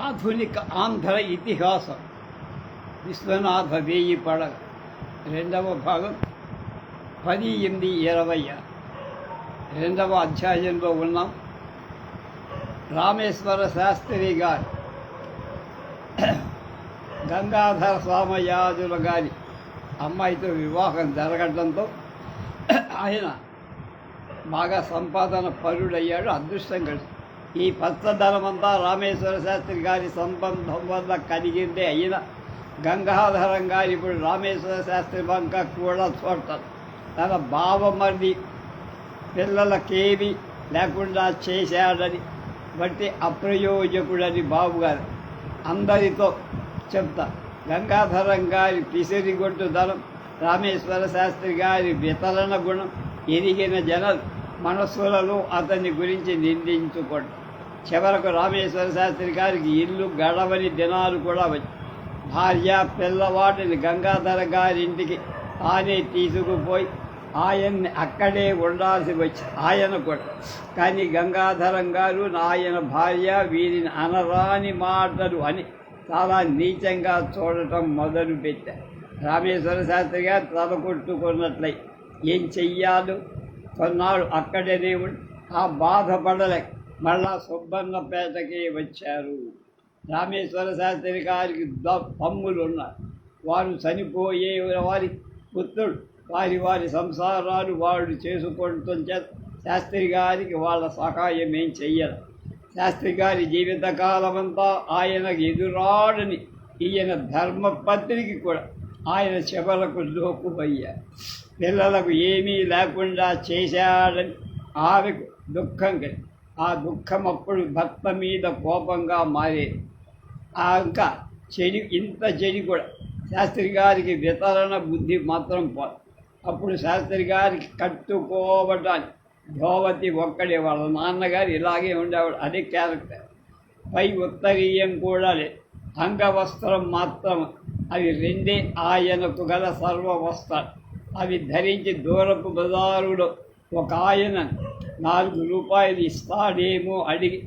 ఆధునిక ఆంధ్ర ఇతిహాసం విశ్వనాథ వేయి పడగ రెండవ భాగం 10/8/20 రెండవ అధ్యాయంలో ఉన్నాం. రామేశ్వర శాస్త్రి గారు గంగాధర స్వామయాజుల గారి అమ్మాయితో వివాహం జరగడంతో ఆయన బాగా సంపాదన పరుడయ్యాడు. అదృష్టం కలిసి ఈ పచ్చదనమంతా రామేశ్వర శాస్త్రి గారి సంబంధం వల్ల కలిగిందే అయిన గంగాధరం గారు ఇప్పుడు రామేశ్వర శాస్త్రి వంక కూడా చూడటం తన బావమర్ది పిల్లలకేమీ లేకుండా చేశాడని బట్టి అప్రయోజకుడని బాబుగారు అందరితో చెప్తా. గంగాధరం గారి పిసిరిగొట్టుదనం, రామేశ్వర శాస్త్రి గారి వితరణ గుణం ఎరిగిన జనాలు మనస్సులలో అతని గురించి నిందించుకోండి. చివరకు రామేశ్వర శాస్త్రి గారికి ఇల్లు గడవని దినాలు కూడా వచ్చి భార్య పిల్లవాడిని గంగాధర గారింటికి తానే తీసుకుపోయి ఆయన్ని అక్కడే ఉండాల్సి వచ్చి ఆయన కూడా. కానీ గంగాధరం గారు ఆయన భార్య వీరిని అనరాని మాటలు అని చాలా నీచంగా చూడటం మొదలుపెట్టారు. రామేశ్వర శాస్త్రి గారు తల కొట్టుకున్నట్లయి ఏం చెయ్యాలో కొన్నాడు అక్కడనే ఉండి ఆ బాధపడలేక మళ్ళా సుబ్బన్నపేటకి వచ్చారు. రామేశ్వర శాస్త్రి గారికి తమ్ములు ఉన్నారు. వారు చనిపోయే వారి పుత్రుడు వారి సంసారాలు వాడు చేసుకుంటాం చేత శాస్త్రి గారికి వాళ్ళ సహాయం ఏం చెయ్యరు. శాస్త్రి గారి జీవితకాలమంతా ఆయనకు ఎదురాడని ఈయన ధర్మపత్రికి కూడా ఆయన చివరకు లోకుపోయారు. పిల్లలకు ఏమీ లేకుండా చేశాడని ఆమెకు దుఃఖం కలిగి ఆ దుఃఖం అప్పుడు భర్త మీద కోపంగా మారేది. ఇంకా ఇంత చెడి కూడా శాస్త్రి గారికి వితరణ బుద్ధి మాత్రం పోదు. అప్పుడు శాస్త్రి గారికి కట్టుకోవటానికి ధోవతి ఒక్కడే, వాళ్ళ నాన్నగారు ఇలాగే ఉండేవాడు. అదే క్యారెక్టర్. పై ఉత్తరీయం కూడా లేదు, అంగవస్త్రం మాత్రం. అవి రెండే ఆయనకు గల సర్వవస్త్రాలు. అవి ధరించి దూరపు బజారులో ఒక ఆయన 4 రూపాయలు ఇస్తాడేమో అడిగి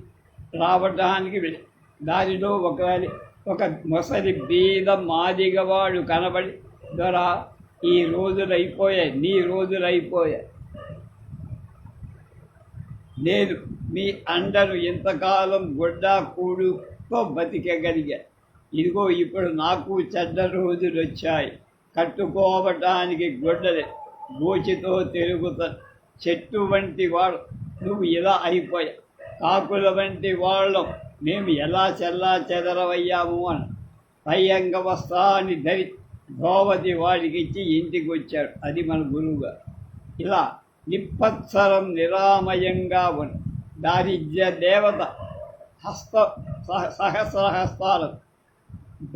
రావటానికి వెళ్ళి దారిలో ఒక మొసలి బీద మాదిగవాడు కనబడి, దొరా ఈ రోజులు అయిపోయాయి, నీ రోజులు అయిపోయాయి, నేను మీ అండను ఇంతకాలం గొడ్డ కూడుతో బతికగలిగా. ఇదిగో ఇప్పుడు నాకు చెడ్డ రోజులు వచ్చాయి. కట్టుకోవటానికి గొడ్డలే గోచితో తిరుగుతా. చెట్టు వంటి వాడు నువ్వు ఇలా అయిపోయా. కాకుల వంటి వాళ్ళం మేము ఎలా చెదరవయ్యాము అని పై అంగవస్త్రాన్ని ధరి ధోవతి వాడికి ఇచ్చి ఇంటికి వచ్చాడు. అది మన గురువుగారు. ఇలా నిప్పత్సరం నిరామయంగా ఉన్న దారిద్ర్య దేవత సహస్రహస్తాలు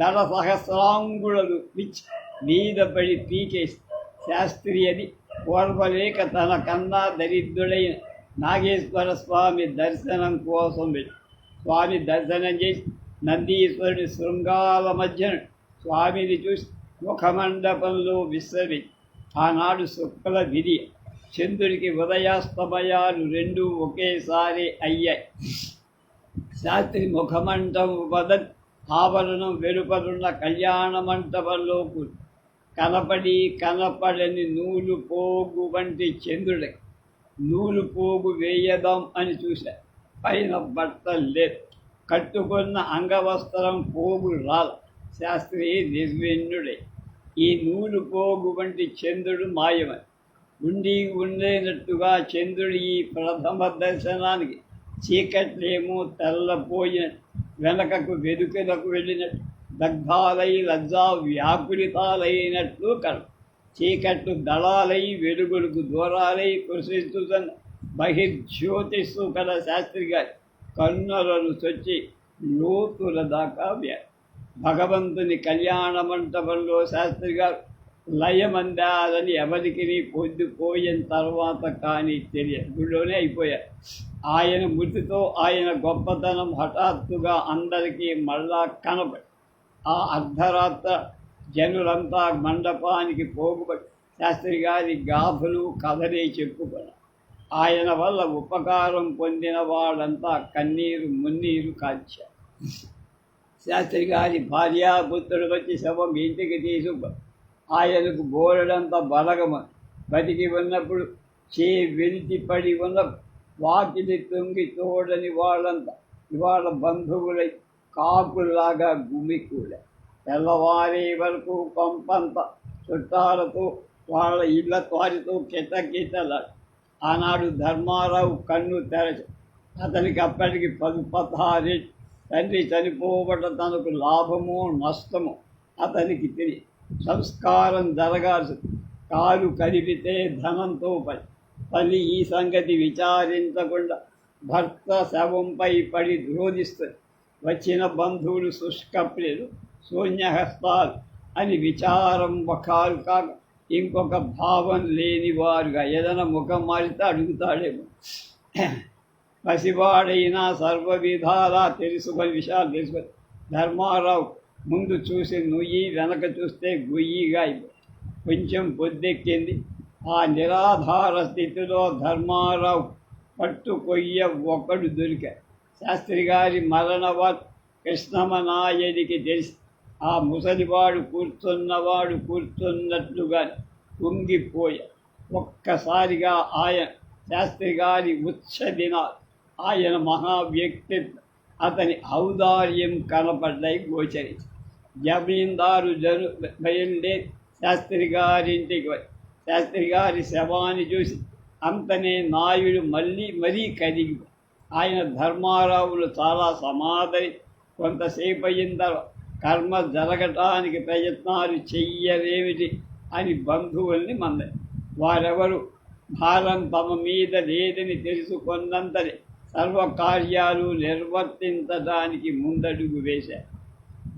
దళ సహస్రాంగుళలు పిచ్చి మీద పడి పీకేసి శాస్త్రి అని ఓర్వలేక తన కన్నా దరిద్రుడైన నాగేశ్వర స్వామి దర్శనం కోసం వెళ్ళి స్వామి దర్శనం చేసి నందీశ్వరుడి శృంగాల మధ్యన స్వామిని చూసి ముఖమండపంలో విశ్రమి. ఆనాడు శుక్ల విధి చంద్రుడికి ఉదయాస్తమయాలు రెండూ ఒకేసారి అయ్యాయి. శాస్త్రి ముఖమండపం వదన్ ఆభరణం వెలుపలున్న కళ్యాణ మంటపంలో కనపడని నూలు పోగు వంటి చంద్రుడి నూలు పోగు వేయదాం అని చూశారు. పైన బట్టలు లేదు, కట్టుకున్న అంగవస్త్రం పోగు రాల. శాస్త్రి నిర్విణ్ణుడే. ఈ నూలు పోగు వంటి చంద్రుడు మాయమని ఉండేనట్టుగా చంద్రుడు ఈ ప్రథమ దర్శనానికి చీకట్లేమో తెల్లపోయిన వెనకకు వెనుకలకు వెళ్ళినట్టు దగ్ధాలై లజ్జా వ్యాకులితాలైనట్లు కల చీకట్లు దళాలై వెలుగులకు దూరాలై కృషిస్తున్న బహిర్జ్యోతిస్తూ కల శాస్త్రి గారి కన్నులను చొచ్చి లోతుల దాకా భగవంతుని కళ్యాణ మంటపంలో శాస్త్రి గారు లయమందాలని ఎవరికి పొద్దుపోయిన తర్వాత కానీ తెలియదు. గుడిలోనే అయిపోయారు. ఆయన మృతితో ఆయన గొప్పతనం హఠాత్తుగా అందరికీ మళ్ళా కనబడి ఆ అర్ధరాత్ర జనులంతా మండపానికి పోగుబడి శాస్త్రి గారి గాథలు కథలే చెప్పుకున్నారు. ఆయన వల్ల ఉపకారం పొందిన వాళ్ళంతా కన్నీరు మున్నీరు కాల్చారు. శాస్త్రి గారి భార్యాపుత్రుడు వచ్చి శవం ఇంటికి తీసుకు ఆయనకు బోలెడంత బలగము బతికి ఉన్నప్పుడు విరిచి పడి ఉన్న వాకిలి తొంగి చూడని వాళ్ళంతా ఇవాళ బంధువులై కాకుల్లాగా గుమికూడే తెల్లవారే వరకు పంపంత చుట్టాలతో వాళ్ళ ఇళ్ళ వారితో కిటకిటలాడు. ఆనాడు ధర్మారావు కన్ను తెరచి అతనికి అప్పటికి 16 తండ్రి చనిపోవట తనకు లాభమో నష్టమో అతనికి తెలియ సంస్కారం జరగాల్సి కాలు కదిపితే ధనంతో తల్లి ఈ సంగతి విచారించకుండా భర్త శవంపై పడి రోధిస్తుంది. వచ్చిన బంధువులు శుష్కప్రియలు శూన్యహస్తాలు అని విచారం వకాలు కాక ఇంకొక భావం లేనివారుగా ఏదైనా ముఖం మారితే అడుగుతాడేమో. పసివాడైనా సర్వ విధాలా తెలుసుకొని విషయాలు తెలుసుకొని ధర్మారావు ముందు చూసి నుయ్యి వెనక చూస్తే గుయ్యిగా కొంచెం పొద్దెక్కింది. ఆ నిరాధార స్థితిలో ధర్మారావు పట్టు కొయ్య ఒకడు దొరికాడు. శాస్త్రి గారి మరణవాడు కృష్ణమనాయుడికి తెలిసి ఆ ముసలివాడు కూర్చున్నట్లుగా కుంగిపోయా. ఒక్కసారిగా ఆయన శాస్త్రి గారి ఉచ్చ దినాలు ఆయన మహావ్యక్తిత్వం అతని ఔదార్యం కనపడ్డాయి గోచరించి. జమీందారు బయలుదేరి శాస్త్రి గారింటికి శాస్త్రి గారి శవాన్ని చూసి అంతనే నాయుడు మరీ కదిగి ఆయన ధర్మారావులు చాలా సమాధి కొంతసేపు అయిన తర్వాత కర్మ జరగటానికి ప్రయత్నాలు చెయ్యరేమిటి అని బంధువుల్ని మంది వారెవరు భారం తమ మీద లేదని తెలుసుకున్నంతనే సర్వకార్యాలు నిర్వర్తించడానికి ముందడుగు వేశారు.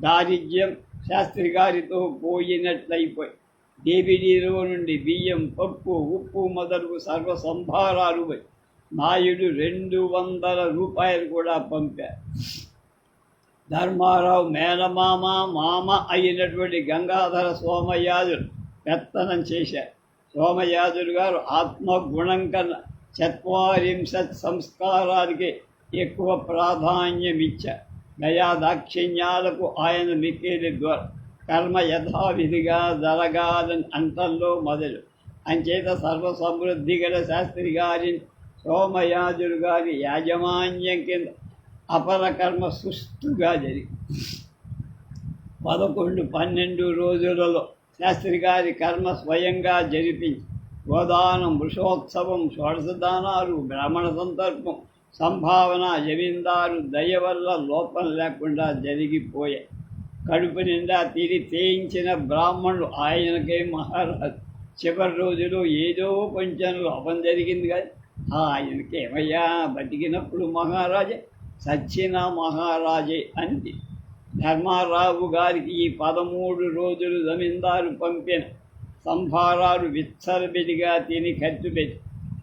దారిద్ర్యం శాస్త్రి గారితో పోయినట్లయిపోయి డేవిడీలో నుండి బియ్యం, పప్పు, ఉప్పు మొదలగు సర్వ సంభారాలు పోయి నాయుడు 200 రూపాయలు కూడా పంపారు. ధర్మారావు మేనమామ మామ అయినటువంటి గంగాధర సోమయాజులు పెత్తనం చేశారు. సోమయాజులు గారు ఆత్మగుణం కన్నా 40 సంస్కారానికి ఎక్కువ ప్రాధాన్యం ఇచ్చారు. దయాదాక్షిణ్యాలకు ఆయన మిక్కిలి ద్వారా కర్మ యథావిధిగా జరగాలని అంతంలో మొదలు అంచేత సర్వసమృద్ధి గల శాస్త్రి గారిని సోమయాజులు గారి యాజమాన్యం కింద అపర కర్మ సుష్టుగా జరిగి 11-12 రోజులలో శాస్త్రి గారి కర్మ స్వయంగా జరిపించి గోదానం, వృషోత్సవం, షోడశదానాలు, బ్రాహ్మణ సంతర్పం, సంభావన జమీందారు దయ వల్ల లోపం లేకుండా జరిగిపోయాయి. కడుపు నిండా తిరిగి తేయించిన బ్రాహ్మణులు ఆయనకే మహారాజు. చివరి రోజులో ఏదో కొంచెం లోపం జరిగింది కానీ ఆయనకి ఏమయ్యా బతికినప్పుడు మహారాజే, సచ్చిన మహారాజే అని ధర్మారావు గారికి ఈ 13 రోజులు జమీందారు పంపిన సంభారాలు విచ్చలబెడిగా తిని ఖర్చు పెట్టి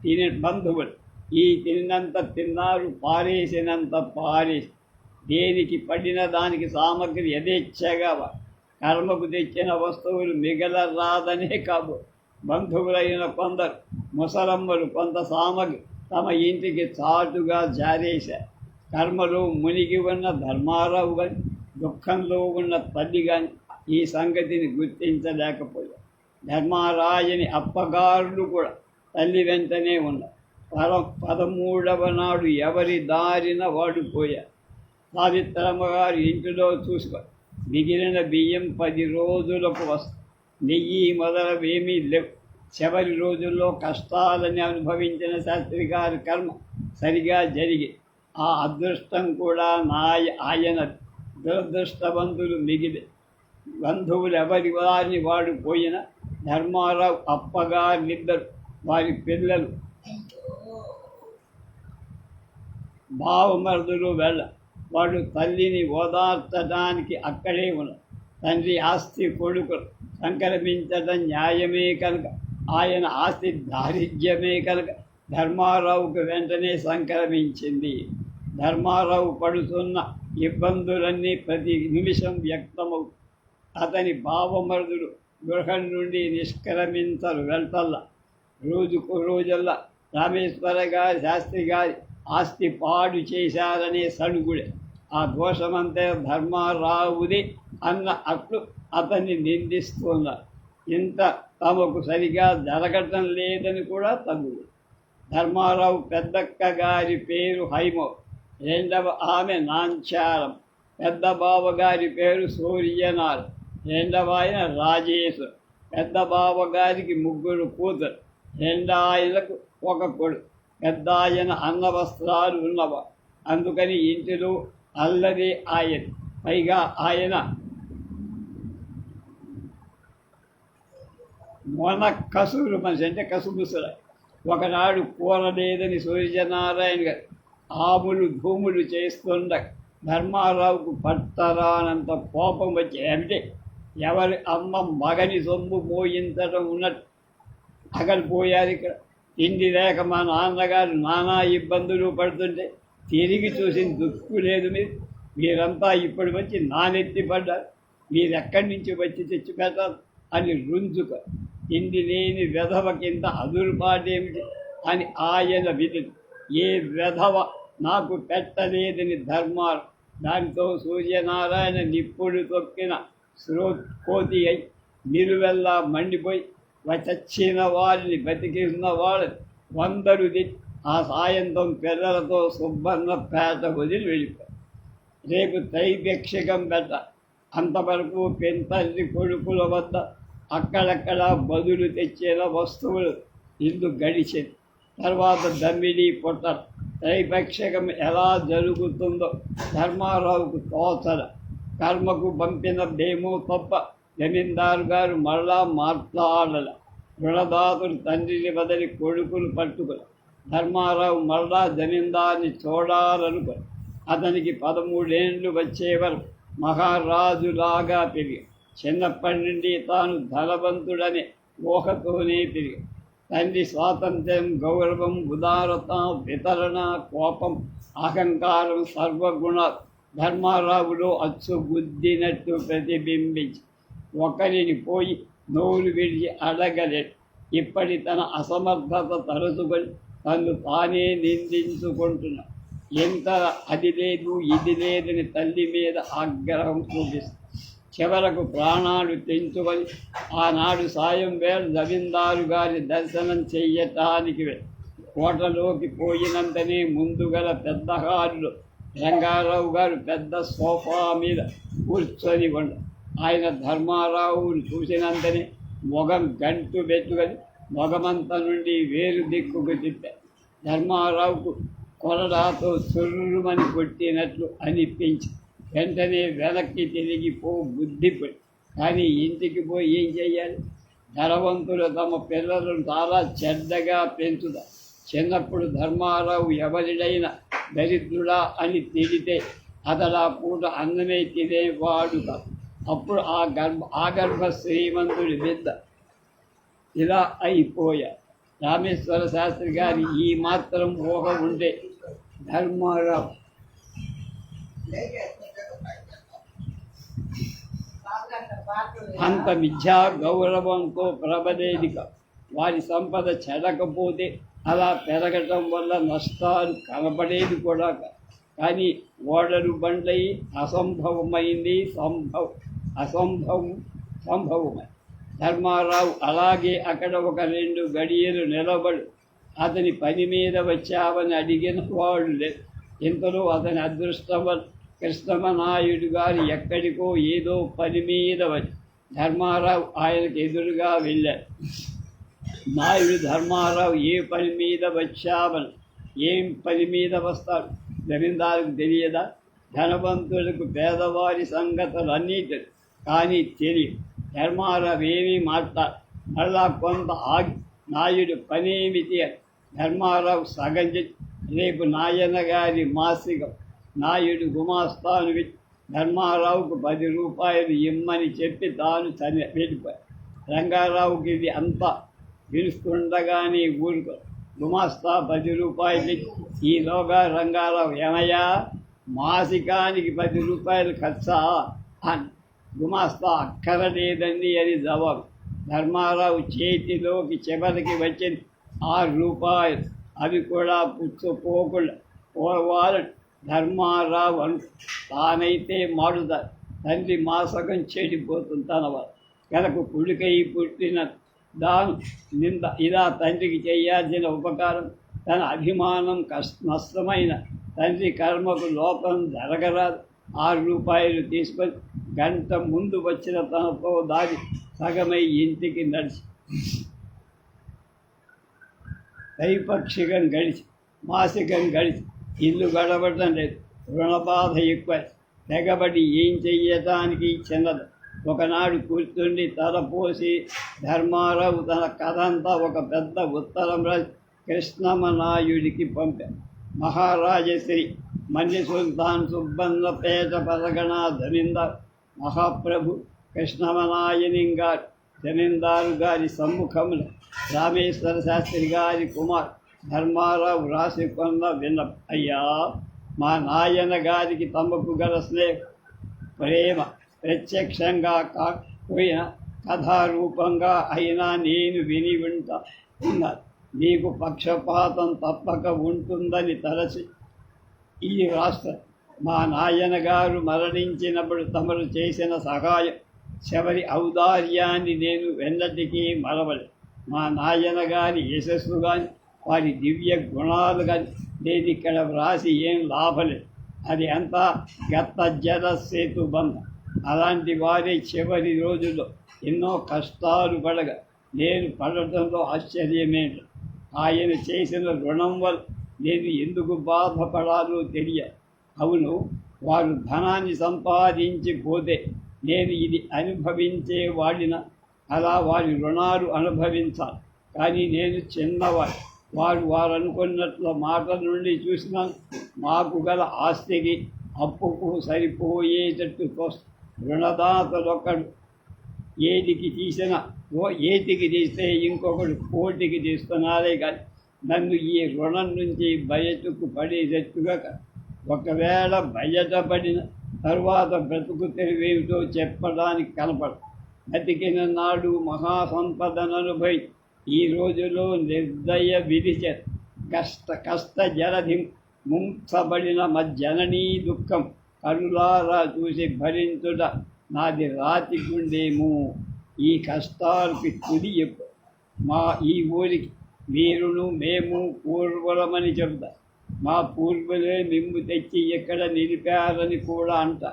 తిని బంధువులు ఈ తిన్నంత తిన్నారు, పారేసినంత పారేసి దేనికి పడిన దానికి సామగ్రి యథేచ్ఛగా కర్మకు తెచ్చిన వస్తువులు మిగలరాదనే కాదు. బంధువులైన కొందరు ముసలమ్మలు కొంత సామగ్రి తమ ఇంటికి చాటుగా జారేశారు. కర్మలో మునిగి ఉన్న ధర్మారావు కానీ దుఃఖంలో ఉన్న తల్లి కానీ ఈ సంగతిని గుర్తించలేకపోయారు. ధర్మారాజుని అప్పగారులు కూడా తల్లి వెంటనే ఉన్నారు. 13వ నాడు ఎవరి దారిన వాడిపోయారు. సావిత్రమ్మ గారు ఇంటిలో చూసుకో మిగిలిన బియ్యం 10 రోజులకు వస్తుంది. నెయ్యి మొదలవేమీ లేవు. చివరి రోజుల్లో కష్టాలని అనుభవించిన శాస్త్రి గారి కర్మ సరిగా జరిగి ఆ అదృష్టం కూడా ఆయన దురదృష్టవంతులు మిగిలి బంధువులు ఎవరి వారిని వాడు పోయిన ధర్మారావు అప్పగారిద్దరు వారి పిల్లలు భావమరుదులు వాడు తల్లిని ఓదార్చడానికి అక్కడే ఉన్నారు. తండ్రి ఆస్తి కొడుకులు సంక్రమించడం న్యాయమే కనుక ఆయన ఆస్తి దారిద్ర్యమే కనుక ధర్మారావుకు వెంటనే సంక్రమించింది. ధర్మారావు పడుతున్న ఇబ్బందులన్నీ ప్రతి నిమిషం వ్యక్తమవు. అతని భావమరుదులు గృహం నుండి నిష్క్రమించరు వెళ్తల్లా. రోజుకు రోజల్లా రామేశ్వర గారి శాస్త్రి గారి ఆస్తి పాడు చేశారనే సడుగుడే ఆ దోషమంతే ధర్మారావుది అన్న అట్లు అతన్ని నిందిస్తున్నారు. ఇంత తమకు సరిగా జరగటం లేదని కూడా తగులు. ధర్మారావు పెద్దక్క గారి పేరు హైమో, రెండవ ఆమె నాంచారం, పెద్ద బావగారి పేరు సూర్యనాథ్, రెండవ ఆయన రాజేశు. పెద్ద బావగారికి 3 కూతురు, రెండాయనకు 1 కొడుకు. పెద్ద ఆయన అన్నవస్త్రాలు ఉన్నవా, అందుకని ఇంటిలో అల్లరి ఆయన. పైగా ఆయన మొన కసురు మనిషి, అంటే కసుబుసుల. ఒకనాడు కూర లేదని సూర్యనారాయణ గారు ఆములు ధూములు చేస్తుండ ధర్మారావుకు పట్టరానంత కోపం వచ్చి, అంటే ఎవరి అమ్మ మగని సొమ్ము మోయించడం ఉన్నట్టు అగలిపోయారు. ఇక్కడ తిండి లేక మా నాన్నగారు నానా ఇబ్బందులు పడుతుంటే తిరిగి చూసిన దుక్కు లేదు. మీరంతా ఇప్పుడు వచ్చి నానెత్తి పడ్డారు, మీరెక్కడి నుంచి వచ్చి తెచ్చి పెట్టారు అని రుంజుక. తిండి లేని వెధవ కింద అదురుపాటేమిటి అని ఆయన విధి. ఏ వెధవ నాకు పెట్టలేదని ధర్మాలు. దాంతో సూర్యనారాయణ నిప్పులు తొక్కిన కోతి అయి నిలువెల్లా మండిపోయి చచ్చిన వారిని బతికిన వాళ్ళని 100 ఆ సాయంత్రం పిల్లలతో సుబ్బన్న పేట వదిలి వెళ్ళిపోయి. రేపు త్రైభిక్షకం పెట్ట. అంతవరకు పెంతల్లి కొడుకుల వద్ద అక్కడక్కడ బదులు తెచ్చిన వస్తువులు ఇల్లు గడిచింది. తర్వాత దమ్మిడి పొట్ట. త్రైపక్షకం ఎలా జరుగుతుందో ధర్మారావుకు తోచల. కర్మకు పంపినదేమో తప్ప జమీందారు గారు మళ్ళా మాట్లాడాల. రుణదాతుడు తండ్రిని బదిలి కొడుకులు పట్టుకుని ధర్మారావు మళ్ళా జమీందారుని చూడాలనుకుని అతనికి 13 ఏళ్ళు వచ్చే వరకు మహారాజులాగా పెరిగి చిన్నప్పటి నుండి తాను ధనవంతుడనే ఊహతోనే పెరిగి తండ్రి స్వాతంత్ర్యం, గౌరవం, ఉదారత, వితరణ, కోపం, అహంకారం, సర్వగుణ ధర్మారావులో అచ్చుగుద్దినట్టు ప్రతిబింబించి ఒకరిని పోయి నోరు విడిచి అడగలేడు. ఇప్పటి తన అసమర్థత తరచుకొని తను తానే నిందించుకుంటున్నా. ఎంత అది లేదు ఇది లేదని తల్లి మీద ఆగ్రహం చూపిస్తుంది. చివరకు ప్రాణాలు తెంచుకొని ఆనాడు సాయం వేళ జమీందారు గారి దర్శనం చెయ్యటానికి కోటలోకి పోయినంతనే ముందుగల పెద్ద హాలులో రంగారావు గారు పెద్ద సోఫా మీద కూర్చొని ఉండ. ఆయన ధర్మారావుని చూసినంతనే మొగం గంటు పెట్టుకొని మొగమంత నుండి వేరు దిక్కుకు తిప్పారు. ధర్మారావుకు కొరడాతో చుర్రుమని కొట్టినట్లు అనిపించి వెంటనే వెనక్కి తిరిగిపో బుద్ధిపడి. కానీ ఇంటికి పోయి ఏం చెయ్యాలి? ధనవంతులు తమ పిల్లలను చాలా చెడ్డగా పెంచుతారు. చిన్నప్పుడు ధర్మారావు ఎవరిడైనా దరిద్రుడా అని తిరిగితే అతడు ఆ పూట అన్నమే తినేవాడు కాదు. అప్పుడు ఆ గర్భ శ్రీమంతుడి బిడ్డ ఇలా అయిపోయారు. రామేశ్వర శాస్త్రి గారి ఈ మాత్రం ఊహ ఉంటే ధర్మారావు అంత మిథ్యా గౌరవంతో ప్రబలేదిక. వారి సంపద చెడకపోతే అలా పెరగటం వల్ల నష్టాలు కనపడేది కూడా. కానీ ఓడలు బండ్లై అసంభవమైంది సంభవమై. ధర్మారావు అలాగే అక్కడ ఒక 2 గడియలు నిలబడు. అతని పని మీద వచ్చావని అడిగిన వాడు లేదు. ఇంతలో అతని అదృష్టం కృష్ణమనాయుడు గారు ఎక్కడికో ఏదో పని మీద వచ్చి ధర్మారావు ఆయనకు ఎదురుగా వెళ్ళారు. నాయుడు ధర్మారావు ఏ పని మీద వచ్చావని, ఏం పని మీద వస్తాడు జమీందారుకు తెలియదా? ధనవంతులకు పేదవారి సంగతులన్నీ తెలుసు, కానీ తెలియదు. ధర్మారావు ఏమీ మాట్లాడు. మళ్ళా కొంత ఆగి నాయుడు పనేమిటి అని ధర్మారావు సగం రేపు నాయన గారి మాసికం. నాయుడు గుమాస్తాను ధర్మారావుకు 10 రూపాయలు ఇమ్మని చెప్పి తాను వెళ్ళిపోయాడు. రంగారావుకి ఇది అంతా పిలుస్తుండగానే ఊరుకో. గుమాస్తా 10 రూపాయలు. ఈలోగా రంగారావు, ఏమయ్యా మాసికానికి 10 రూపాయలు ఖర్చా అని. గుమాస్తా అక్కరలేదండి అని జవాబు. ధర్మారావు చేతిలోకి చివరికి వచ్చింది 6 రూపాయలు. అవి కూడా పుచ్చుకోకుండా పోవాలని ధర్మారావు తానైతే మాడుదా తండ్రి మా సగం చెడిపోతుంది తనవారు కనుక పులికై పుట్టిన దాను నింద ఇలా తండ్రికి చేయాల్సిన ఉపకారం తన అభిమానం నష్టమైన తండ్రి కర్మకు లోపం జరగరాదు. 6 రూపాయలు తీసుకొని గంట ముందు వచ్చిన తనతో దారి సగమై ఇంటికి నడిచి దైపక్షికం గడిచి మాసికం గడిచి ఇల్లు గడవటం లేదు. రుణబాధ ఎక్కువ తెగబడి ఏం చెయ్యటానికి చిన్నది. ఒకనాడు కూర్చుండి తలపోసి ధర్మారావు తన కథ అంతా ఒక పెద్ద ఉత్తరం రాసి కృష్ణమనాయుడికి పంపారు. మహారాజశ్రీ మన్య సుల్తాన్ సుబ్బందపేట పరగణ జమీందార్ మహాప్రభు కృష్ణమనాయని గారు జమీందారు గారి సమ్ముఖములు రామేశ్వర శాస్త్రి గారి కుమార్ ధర్మారావు రాసికొన్న విన్న అయ్యా, మా నాయన గారికి తమకు గల స్నేహ ప్రేమ ప్రత్యక్షంగా కాకపోయినా కథారూపంగా అయినా నేను విని ఉన్నాను. మీకు పక్షపాతం తప్పక ఉంటుందని తలచి ఈ రాష్ట్ర మా నాయన గారు మరణించినప్పుడు తమరు చేసిన సహాయం చివరి ఔదార్యాన్ని నేను వెన్నటికీ మరవలేదు. మా నాయన గారి యశస్సు కానీ వారి దివ్య గుణాలు కానీ నేను ఇక్కడ వ్రాసి ఏం లాభలేదు. అది అంతా గత జల సేతు బంధం. అలాంటి వారి చివరి రోజుల్లో ఎన్నో కష్టాలు పడగా నేను పడటంలో ఆశ్చర్యమేంటి. ఆయన చేసిన రుణం వల్ల నేను ఎందుకు బాధపడాలో తెలియదు. అవును, వారు ధనాన్ని సంపాదించి పోతే నేను ఇది అనుభవించే వాడిన అలా వారి రుణాలు అనుభవించాలి. కానీ నేను చిన్నవాడు. వారు అనుకున్నట్ల మాటల నుండి చూసినాను. మాకు గల ఆస్తికి అప్పుకు సరిపోయేటట్టు రుణదాతలొక్కడు ఏటికి తీస్తే ఇంకొకడు కోటికి తీస్తున్నారే కానీ నన్ను ఈ రుణం నుంచి బయటకు పడేటట్టుగా. ఒకవేళ బయటపడిన తరువాత బ్రతుకు తెరువేమిటో చెప్పడానికి కనపడదు. బతికిన నాడు మహాసంపదను అనుభవి ఈ రోజులో నిర్దయ విధిచే కష్ట జలధి ముంచబడిన మజ్జననీ దుఃఖం కరులారా చూసి భరించుట నాది రాతి గుండేమో. ఈ కష్టాలకి తుది ఎప్పుడు. మా ఈ ఊరికి మీరును మేము పూర్వులమని చెబుతా. మా పూర్వులే మిమ్ము తెచ్చి ఎక్కడ నిలిపారని కూడా అంట.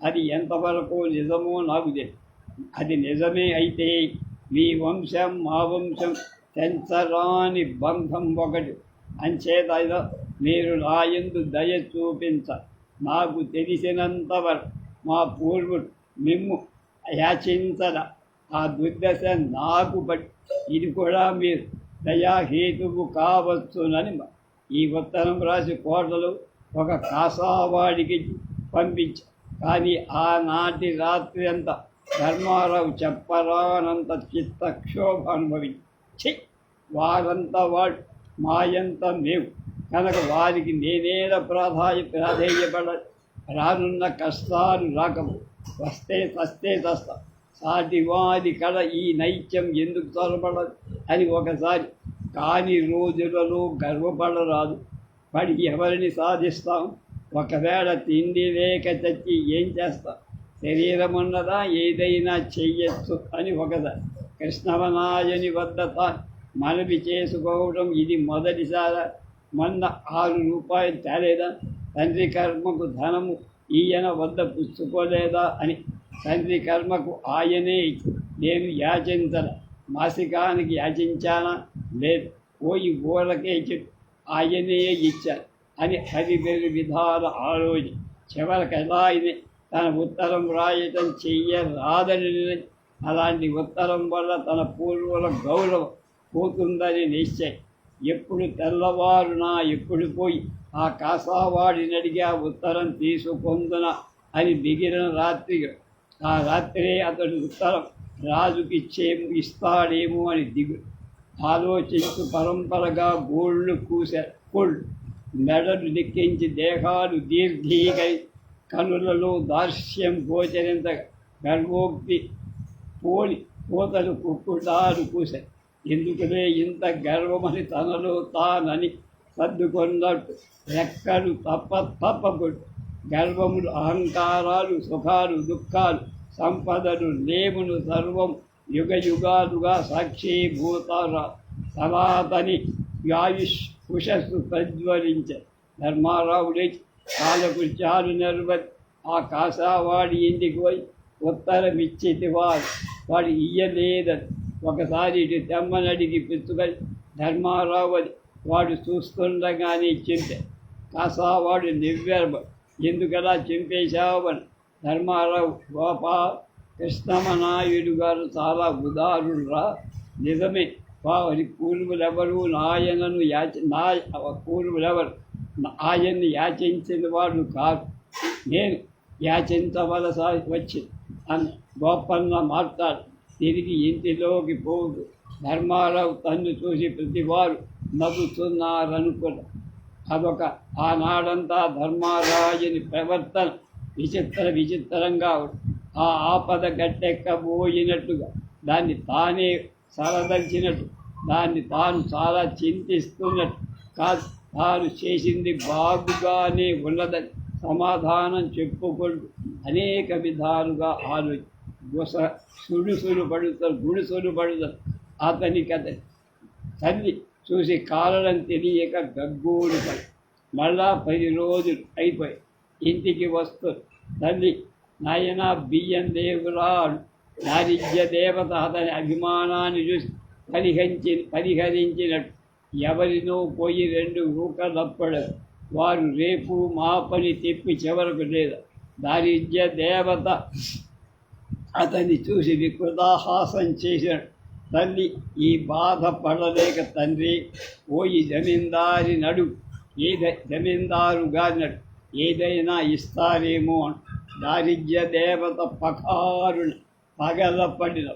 అది ఎంతవరకు నిజమో నాకు తెలియదు. అది నిజమే అయితే మీ వంశం మా వంశం తెంచరాని బంధం ఒకటి. అంచేత మీరు నాయందు దయ చూపించ. నాకు తెలిసినంతవరకు మా పూర్వుడు మిమ్ము యాచించడ ఆ దుర్దశ నాకు బట్టి ఇది కూడా మీరు దయాహేతువు కావచ్చునని ఈ ఉత్తరం రాసి కోటలు ఒక కాసావాడికి పంపించా. కానీ ఆనాటి రాత్రి అంతా ధర్మారావు చెప్పరానంత చిత్తక్షోభ అనుభవించి వారంతా వాడు మాయంత మేము కనుక వారికి నేనేల ప్రాధేయపడ రానున్న కష్టాలు రాకము వస్తే చస్తా సాటివాది కడ ఈ నైత్యం ఎందుకు చొరబడదు అని ఒకసారి కాని రోజులలో గర్వపడరాదు. పడి ఎవరిని సాధిస్తాం? ఒకవేళ తిండి లేక చచ్చి ఏం చేస్తాం? శరీరం ఉన్నదా ఏదైనా చెయ్యొచ్చు అని ఒకసారి కృష్ణమనాయని వద్ద మనవి చేసుకోవడం ఇది మొదటిసారి. మొన్న 6 రూపాయలు తేలేదా? తండ్రి కర్మకు ధనము ఈయన వద్ద పుచ్చుకోలేదా అని. తండ్రి కర్మకు ఆయనే నేను యాచించల. మాసికానికి యాచించానా? లేదు. పోయి ఊరకే చెప్పి ఆయనే ఇచ్చాను అని హరిబెరి విధాల ఆలోచి చివరికి ఎలా అయినా తన ఉత్తరం రాయటం చెయ్యరాదని. అలాంటి ఉత్తరం వల్ల తన పూర్వుల గౌరవం పోతుందని నిశ్చయం. ఎప్పుడు తెల్లవారునా ఎప్పుడు పోయి ఆ కాసావాడిని అడిగి ఆ ఉత్తరం తీసుకొందున అని మిగిలిన ఆ రాత్రే అతడు ఉత్తరం రాజుకి ఇస్తాడేమో అని ఆలోచించు పరంపరగా గోళ్ళు కోళ్ళు మెడలు లెక్కించి దేహాలు దీర్ఘీకై కనులలో దార్శ్యం గోచరించగా గర్వోక్తి పోలి కోతలు కుక్కుటాలు కూశారు. ఎందుకులే ఇంత గర్వమని తనలో తానని సర్దుకొన్నట్టు రెక్కలు తప్పకొట్టు గర్వములు అహంకారాలు సుఖాలు దుఃఖాలు సంపదలు లేమును సర్వం యుగ యుగాలుగా సాక్షీభూతార సనాతని ఆయుష్ ఉషస్సు ప్రజ్వలించే. ధర్మారావు లేచి కాలకృత్యాలు నిర్వహి ఆ కాసావాడి ఇంటికి పోయి ఉత్తరమిచ్చేది వాడు ఇయ్యలేదని ఒకసారి ఇటు తెమ్మనడిగి పిచ్చుకొని ధర్మారావు అని వాడు చూస్తుండగానే చింపే. కాసావాడు నివ్వెరబ ఎందుకలా చింపేశావని. ధర్మారావు కృష్ణమనాయుడు గారు చాలా ఉదారుడురా, నిజమే, వారి పూర్వులెవరు నాయనను పూర్వులెవరు ఆయన్ని యాచించిన వాడు కాదు, నేను యాచించవలసి వచ్చి అని గోపన్న మాట్లాడు. తిరిగి ఇంటిలోకి పోదు. ధర్మారావు తన్ను చూసి ప్రతివారు నవ్వుతున్నారనుకున్న. అదొక ఆనాడంతా ధర్మారాజుని ప్రవర్తన విచిత్రంగా ఆ ఆపద గట్టెక్కబోయినట్టుగా దాన్ని తానే సరదలిచినట్టు, దాన్ని తాను చాలా చింతిస్తున్నట్టు కాదు, తాను చేసింది బాగుగానే ఉన్నదని సమాధానం చెప్పుకుంటూ అనేక విధాలుగా గుడుసులు పడుతారు. అతని తల్లి చూసి కారణం తెలియక గగ్గోలు పడి మళ్ళా 10 రోజులు అయిపోయి ఇంటికి వస్తుంది. తల్లి, నాయన బియ్యం దేవురాడు. దారిద్ర్య దేవత అతని అభిమానాన్ని చూసి పరిహరించినట్టు ఎవరినో పోయి 2 ఊకలప్పడదు. వారు రేపు మా పని తెప్పి చివరకు లేదు. దారిద్ర్య దేవత అతన్ని చూసి వికృతాహాసం చేశాడు. తల్లి ఈ బాధ పడలేక, తండ్రి పోయి జమీందారి జమీందారు గారినడు ఏదైనా ఇస్తారేమో అని. దారిద్ర్య దేవత పకారుని పగలపడిన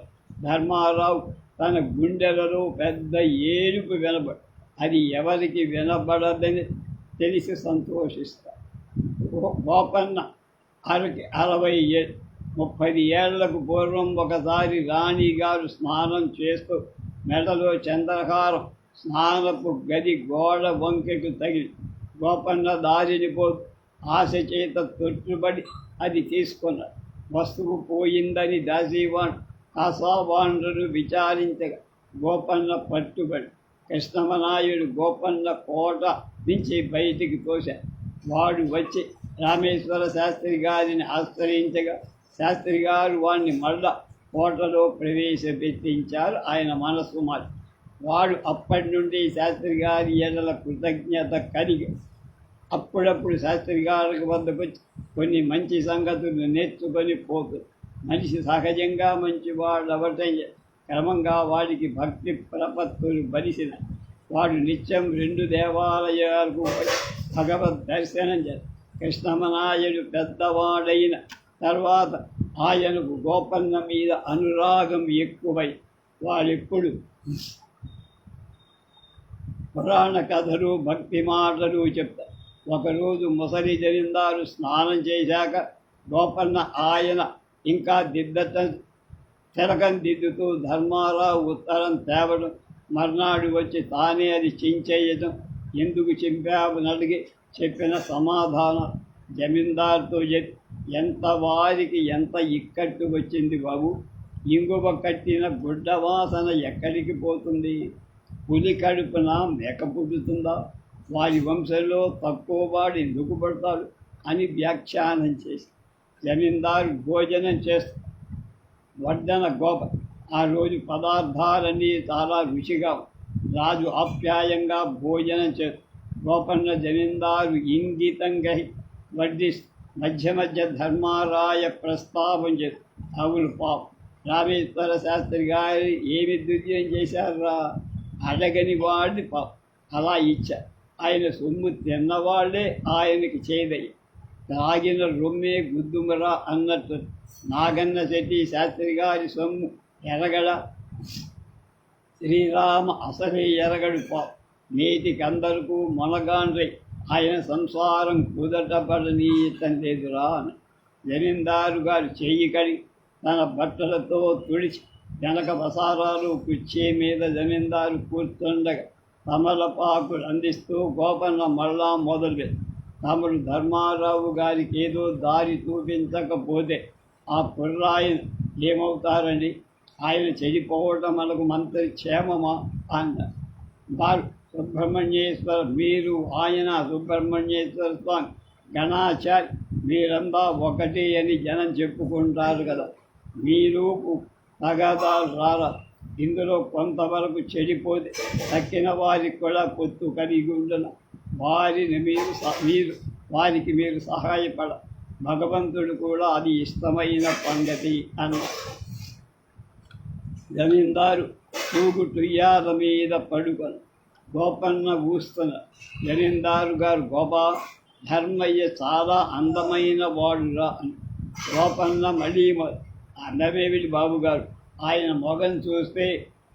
ధర్మారావు తన గుండెలలో పెద్ద ఏడుపు వినబడి అది ఎవరికి వినబడదని తెలిసి సంతోషిస్తాడు. గోపన్న 30 ఏళ్లకు పూర్వం ఒకసారి రాణిగారు స్నానం చేస్తూ మెడలో చంద్రహారం స్నానపు గది గోడ వంకెకు తగిలి గోపన్న దారిని పోతూ ఆశ చేత తొట్టుబడి అది తీసుకున్నాడు. వస్తువు పోయిందని కాసావాండ్రులు విచారించగా గోపన్న పట్టుబడి కృష్ణమనాయుడు గోపన్న కోట నుంచి బయటికి తోశాడు. వాడు వచ్చి రామేశ్వర శాస్త్రి గారిని ఆశ్రయించగా శాస్త్రి గారు వాడిని మళ్ళా కోటలో ప్రవేశపెట్టించారు. ఆయన మనస్సు మారి వాడు అప్పటి నుండి శాస్త్రి గారి ఎడల కృతజ్ఞత కలిగి అప్పుడప్పుడు శాస్త్రి గారి వద్దకు వచ్చి కొన్ని మంచి సంగతులు నేర్చుకొని పోతుంది. మనిషి సహజంగా మంచివాడు అవటం క్రమంగా వాడికి భక్తి ప్రపత్తులు బలిసిన వాడు నిత్యం 2 దేవాలయాలకు భగవద్ దర్శనం చేస్తారు. కృష్ణమనాయుడు పెద్దవాడైన తర్వాత ఆయనకు గోపన్న మీద అనురాగం ఎక్కువై వాడెప్పుడు పురాణ కథలు భక్తి మాటలు చెప్తారు. ఒకరోజు ముసలి జమీందారు స్నానం చేశాక గోపన్న ఆయన ఇంకా తిలకం దిద్దుతూ ధర్మారావు ఉత్తరం తేవడం, మర్నాడు వచ్చి తానే అది చించేయడం, ఎందుకు చింపావని అడిగి చెప్పిన సమాధానం జమీందారుతో చెప్పి ఎంత వారికి ఎంత ఇక్కట్టు వచ్చింది బాబు, ఇంగువ కట్టిన గుడ్డ వాసన ఎక్కడికి పోతుంది, పులి కడుపున మేక పుడుతుందా, వారి వంశంలో తక్కువ వాడు ఎందుకు పడతాడు అని వ్యాఖ్యానం చేసి జమీందారు భోజనం చేస్తూ వడ్డన గోప ఆ రోజు పదార్థాలన్నీ చాలా రుచిగా రాజు ఆప్యాయంగా భోజనం చేస్తూ గోపన్న జమీందారు ఇంగితంగా వడ్డిస్తూ మధ్య ధర్మారాయ ప్రస్తాపం చేస్తూ అవును పాపం రామేశ్వర శాస్త్రి గారు ఏమి దుర్యం చేశారా, అడగని వాడిని పాపం అలా ఇచ్చారు. ఆయన సొమ్ము తిన్నవాళ్లే ఆయనకి చేదయ్యి తాగిన రొమ్మే గుద్దుమరా అన్నట్టు నాగన్న శెట్టి శాస్త్రి గారి సొమ్ము ఎరగడ శ్రీరామ అసలే ఎరగడు పాపం. నేటికందరకు మొనగాండ్రై ఆయన సంసారం కుదటపడనీయలేదురా అని జమీందారు గారు చెయ్యి కడిగి తన బట్టలతో తుడిచి వెనక వసారాలు కుర్చీ మీద జమీందారు కూర్చుండగా తమలపాకులు అందిస్తూ గోపన్న మళ్ళా మొదలుపెట్టి తమరు ధర్మారావు గారికి ఏదో దారి చూపించకపోతే ఆ కుర్రాయన ఏమవుతారండి? ఆయన చెడిపోవటం మనకు మంత్రి క్షేమమా అన్నారు. వారు సుబ్రహ్మణ్యేశ్వర, మీరు ఆయన సుబ్రహ్మణ్యేశ్వర స్వామి గణాచారి మీరంతా ఒకటి అని జనం చెప్పుకుంటారు కదా, మీరు తగాదాలు రారా? ఇందులో కొంతవరకు చెడిపోతే తక్కిన వారికి కూడా పొత్తు కలిగి ఉండను. వారికి మీరు సహాయపడ భగవంతుడు కూడా అది ఇష్టమైన సంగతి అన్న. జమీందారు తూగుటుయ్యాల మీద పడుకొని గోపన్న ఊస్తున్న. జమీందారు గారు, గోపా, ధర్మయ్య చాలా అందమైన వాడురా అని. గోపన్న మళ్ళీ అందమేమిటి బాబు గారు, ఆయన మొగం చూస్తే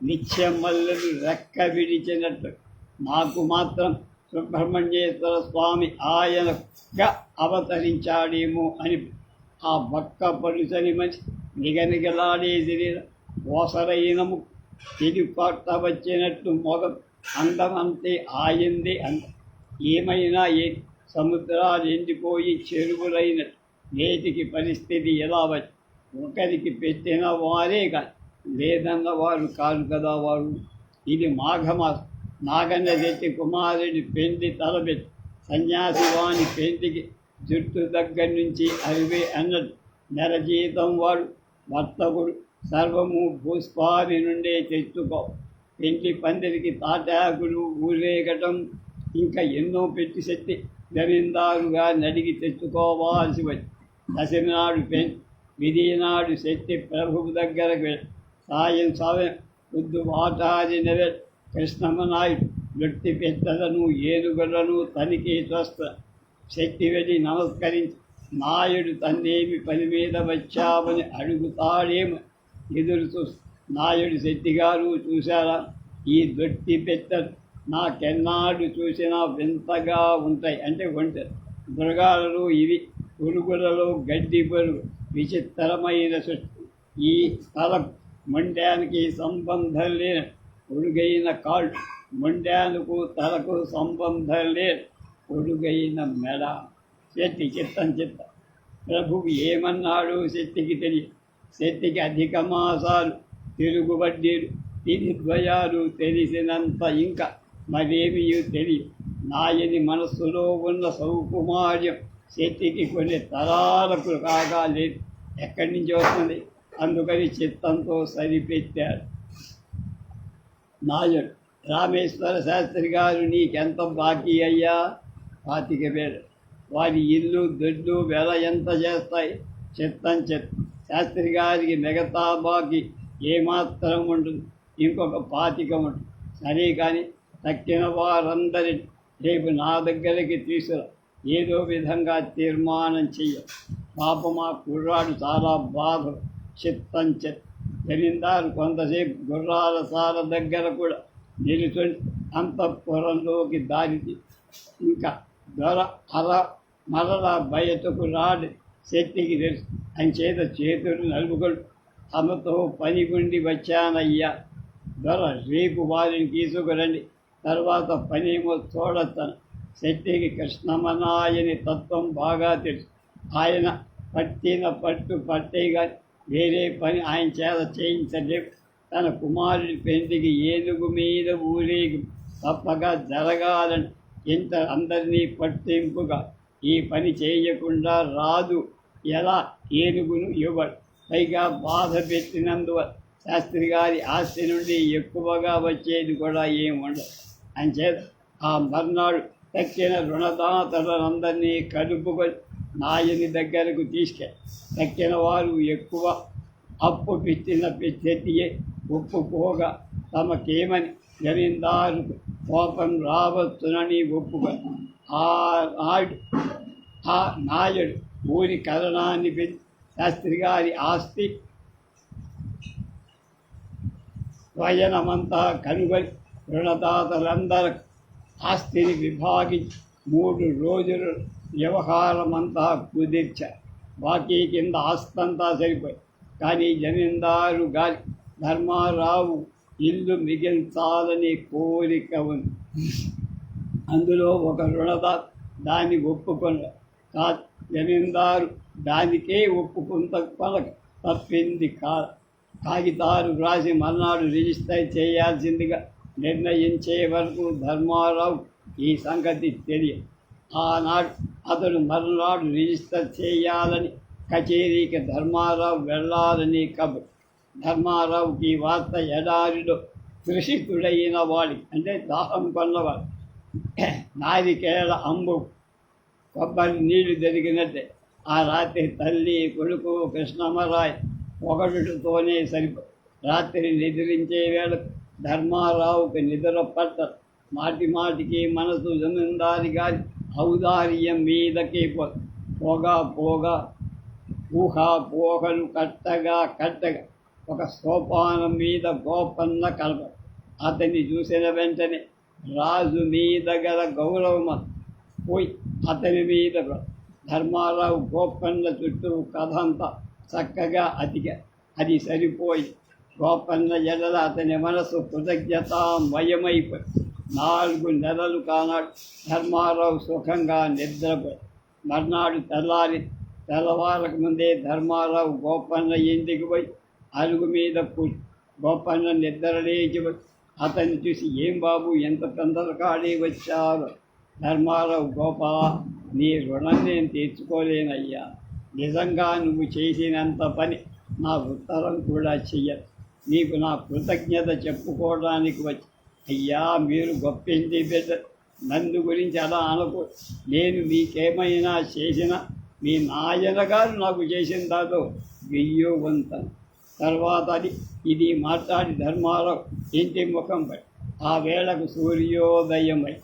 నిత్యమల్లెలు రెక్క విడిచినట్టు. నాకు మాత్రం సుబ్రహ్మణ్యేశ్వర స్వామి ఆయనగా అవతరించాడేమో అని. ఆ బక్క పలుచని మనిషి నిగనిగలాడే శరీరం, ఓసరైనము, తిరిగి పట్ట వచ్చినట్టు మొగం, అందమంతే ఆయింది అంత. ఏమైనా సముద్రాలు ఎండిపోయి చెరువులైనట్టు నేటికి పరిస్థితి ఎలా వచ్చి ఒకరికి పెట్టిన వారే కాదు, లేదన్న వారు కాదు కదా వారు. ఇది మాఘమాసం. నాగన్న తెచ్చి కుమారుడి పెండి తలబెట్టి సన్యాసి వాణి పెండికి జుట్టు దగ్గర నుంచి అరివే అన్నట్టు నెల జీతం వాడు వర్తకుడు సర్వము భూస్వామి నుండే తెచ్చుకో. పెండి పందిరికి తాటాకులు ఊరేగటం ఇంకా ఎన్నో పెట్టి శక్తి జమీందారుగా నడిగి తెచ్చుకోవాల్సి వచ్చి దశమి నాడు పెండి, విధి నాడు శక్తి ప్రభువు దగ్గరకు వెళ్ళి సాయం పొద్దు వాటారిన కృష్ణమ్మనాయుడు వ్యక్తి పెద్దలను ఏనుగులను తనిఖీ చూస్తా. శక్తి వెళ్ళి నమస్కరించి, నాయుడు తన్నేమి పని మీద వచ్చామని అడుగుతాడేమో ఎదురు చూస్తా. నాయుడు శెట్టి గారు, చూశారా ఈ దొట్టి పెట్టరు నాకెన్నాడు చూసినా వింతగా ఉంటాయి. అంటే ఒంటరి మృగాలలో ఇవి, పురుగులలో గడ్డి పురుగు, విచిత్రమైన సృష్టి. ఈ స్థలం మొండానికి సంబంధం లేని పొడుగైన కాళ్ళు, మొండాలకు తలకు సంబంధం లేదు పొడుగైన మెడ. శక్తి చిత్తం ప్రభువు ఏమన్నాడు శక్తికి తెలియదు. శక్తికి అధిక మాసాలు, తిరుగుబడ్డీలు, తిది ద్వయాలు తెలిసినంత ఇంకా మరేమీ తెలియదు. నాయని మనస్సులో ఉన్న సౌకుమార్యం శక్తికి కొన్ని తరాలకు కాగా లేదు. ఎక్కడి నుంచి వస్తుంది? అందుకని చిత్తంతో సరిపెట్టాడు. నాయుడు, రామేశ్వర శాస్త్రి గారు నీకెంత బాకీ అయ్యా? 25,000. వారి ఇల్లు దొడ్లు వెల ఎంత చేస్తాయి? చిత్తం. శాస్త్రి గారికి మిగతా బాకీ ఏమాత్రం ఉంటుంది, ఇంకొక 25 ఉంటుంది. సరే కానీ తక్కిన వారందరిని రేపు నా దగ్గరికి తీసుకురా, ఏదో విధంగా తీర్మానం చెయ్య. పాపం ఆ కుర్రాడు చాలా బాధ. చిత్తం. జమీందారు కొంతసేపు గుర్రాల సాల దగ్గర కూడా నిలుచుని అంతఃపురంలోకి దారి ఇంకా దొర మరలా బయటకు రాడు శక్తికి తెలుసు. అంచేత చేతులు నలుపుకొని తమతో పని ఉండి వచ్చానయ్యా. దొర రేపు వారిని తీసుకురండి, తర్వాత పనేమో చూడతాను. శక్తికి కృష్ణమనాయని తత్వం బాగా తెలుసు. ఆయన పట్టిన పట్టు పట్టేగా వేరే పని ఆయన చేత చేయించలేవు. తన కుమారుడి పెంటికి ఏనుగు మీద ఊరేగి తప్పగా జరగాలని ఇంత అందరినీ పట్టింపుగా ఈ పని చేయకుండా రాదు. ఎలా? ఏనుగును ఇవ్వడు. పైగా బాధ పెట్టినందువల్ల శాస్త్రి గారి ఆస్తి నుండి ఎక్కువగా వచ్చేది కూడా ఏముండదు. అంచేత ఆ మర్నాడు తక్కిన రుణదాతలందరినీ కలుపుకొని నాయని దగ్గరకు తీసుకెళ్ళి తక్కిన వారు ఎక్కువ అప్పు పెట్టిన పెద్దెత్తియే ఒప్పుకోగా తమకేమని జమీందారుకు కోపం రావచ్చునని ఒప్పుకొని ఆ నాయుడు ఊరి కరణాన్ని పెంచి శాస్త్రి గారి ఆస్తి స్వయనమంతా కనుగొని రుణదాతలందరూ ఆస్తిని విభాగించి 3 రోజులు వ్యవహారమంతా కుదిర్చారు. బాకీ కింద ఆస్తంతా సరిపోయి. కానీ జమీందారు గారి ధర్మారావు ఇల్లు మిగిల్చాలని కోరిక ఉంది. అందులో ఒక రుణదాత దాన్ని ఒప్పుకొన జమీందారు దానికే ఒప్పుకుంత పలక తప్పింది కాగితాలు వ్రాసి మర్నాడు రిజిస్టర్ చేయాల్సిందిగా నిర్ణయించే వరకు ధర్మారావు ఈ సంగతి తెలియదు. ఆనాడు అతడు మర్నాడు రిజిస్టర్ చేయాలని కచేరీకి ధర్మారావు వెళ్ళాలని కబురు. ధర్మారావుకి ఈ వార్త ఎడారిలో త్రిషితుడైన వాడి అంటే దాహం కొన్నవాడు నారికేళ అంబు కొబ్బరి నీళ్లు జరిగినట్టే ఆ రాత్రి తల్లి కొడుకు కృష్ణమరాయ్ ఒకటితోనే సరిపో. రాత్రి నిద్రించే వేళ ధర్మారావుకి నిద్ర పట్టదు. మాటి మాటికి మనసు జమీందారి గారి ఔదార్యం మీదకి పోగా ఊహాపోహలు కట్టగా ఒక సోపానం మీద గోపన్న కలప. అతన్ని చూసిన వెంటనే రాజు మీద గల గౌరవం పోయి అతని మీద ధర్మారావు గోపన్న చుట్టూ కథంతా చక్కగా అది సరిపోయి గోపన్న ఎడల అతని మనసు కృతజ్ఞతామయమైపోయి 4 నెలలు కానాడు ధర్మారావు సుఖంగా నిద్రపోయి. మర్నాడు తెల్లవారక ముందే ధర్మారావు గోపన్న ఇంటికి పోయి అరుగు మీద కూర్చు. గోపన్న నిద్ర లేచి అతన్ని చూసి, ఏం బాబు ఎంత తొందరకాడి వచ్చారు? ధర్మారావు, గోపా, నీ రుణం నేను తీర్చుకోలేనయ్యా. నిజంగా నువ్వు చేసినంత పని నా ఉత్తరం కూడా చెయ్యదు. నీకు నా కృతజ్ఞత చెప్పుకోవడానికి వచ్చి. అయ్యా, మీరు గొప్పింటి బిడ్డ, నన్ను గురించి అలా అనుకో. నేను మీకేమైనా చేసినా మీ నాయన గారు నాకు చేసిన దాంతో వెయ్యో వంతను. తర్వాత ఇది మాట్లాడి ధర్మారావు ఇంటి ముఖంపై ఆ వేళకు సూర్యోదయమై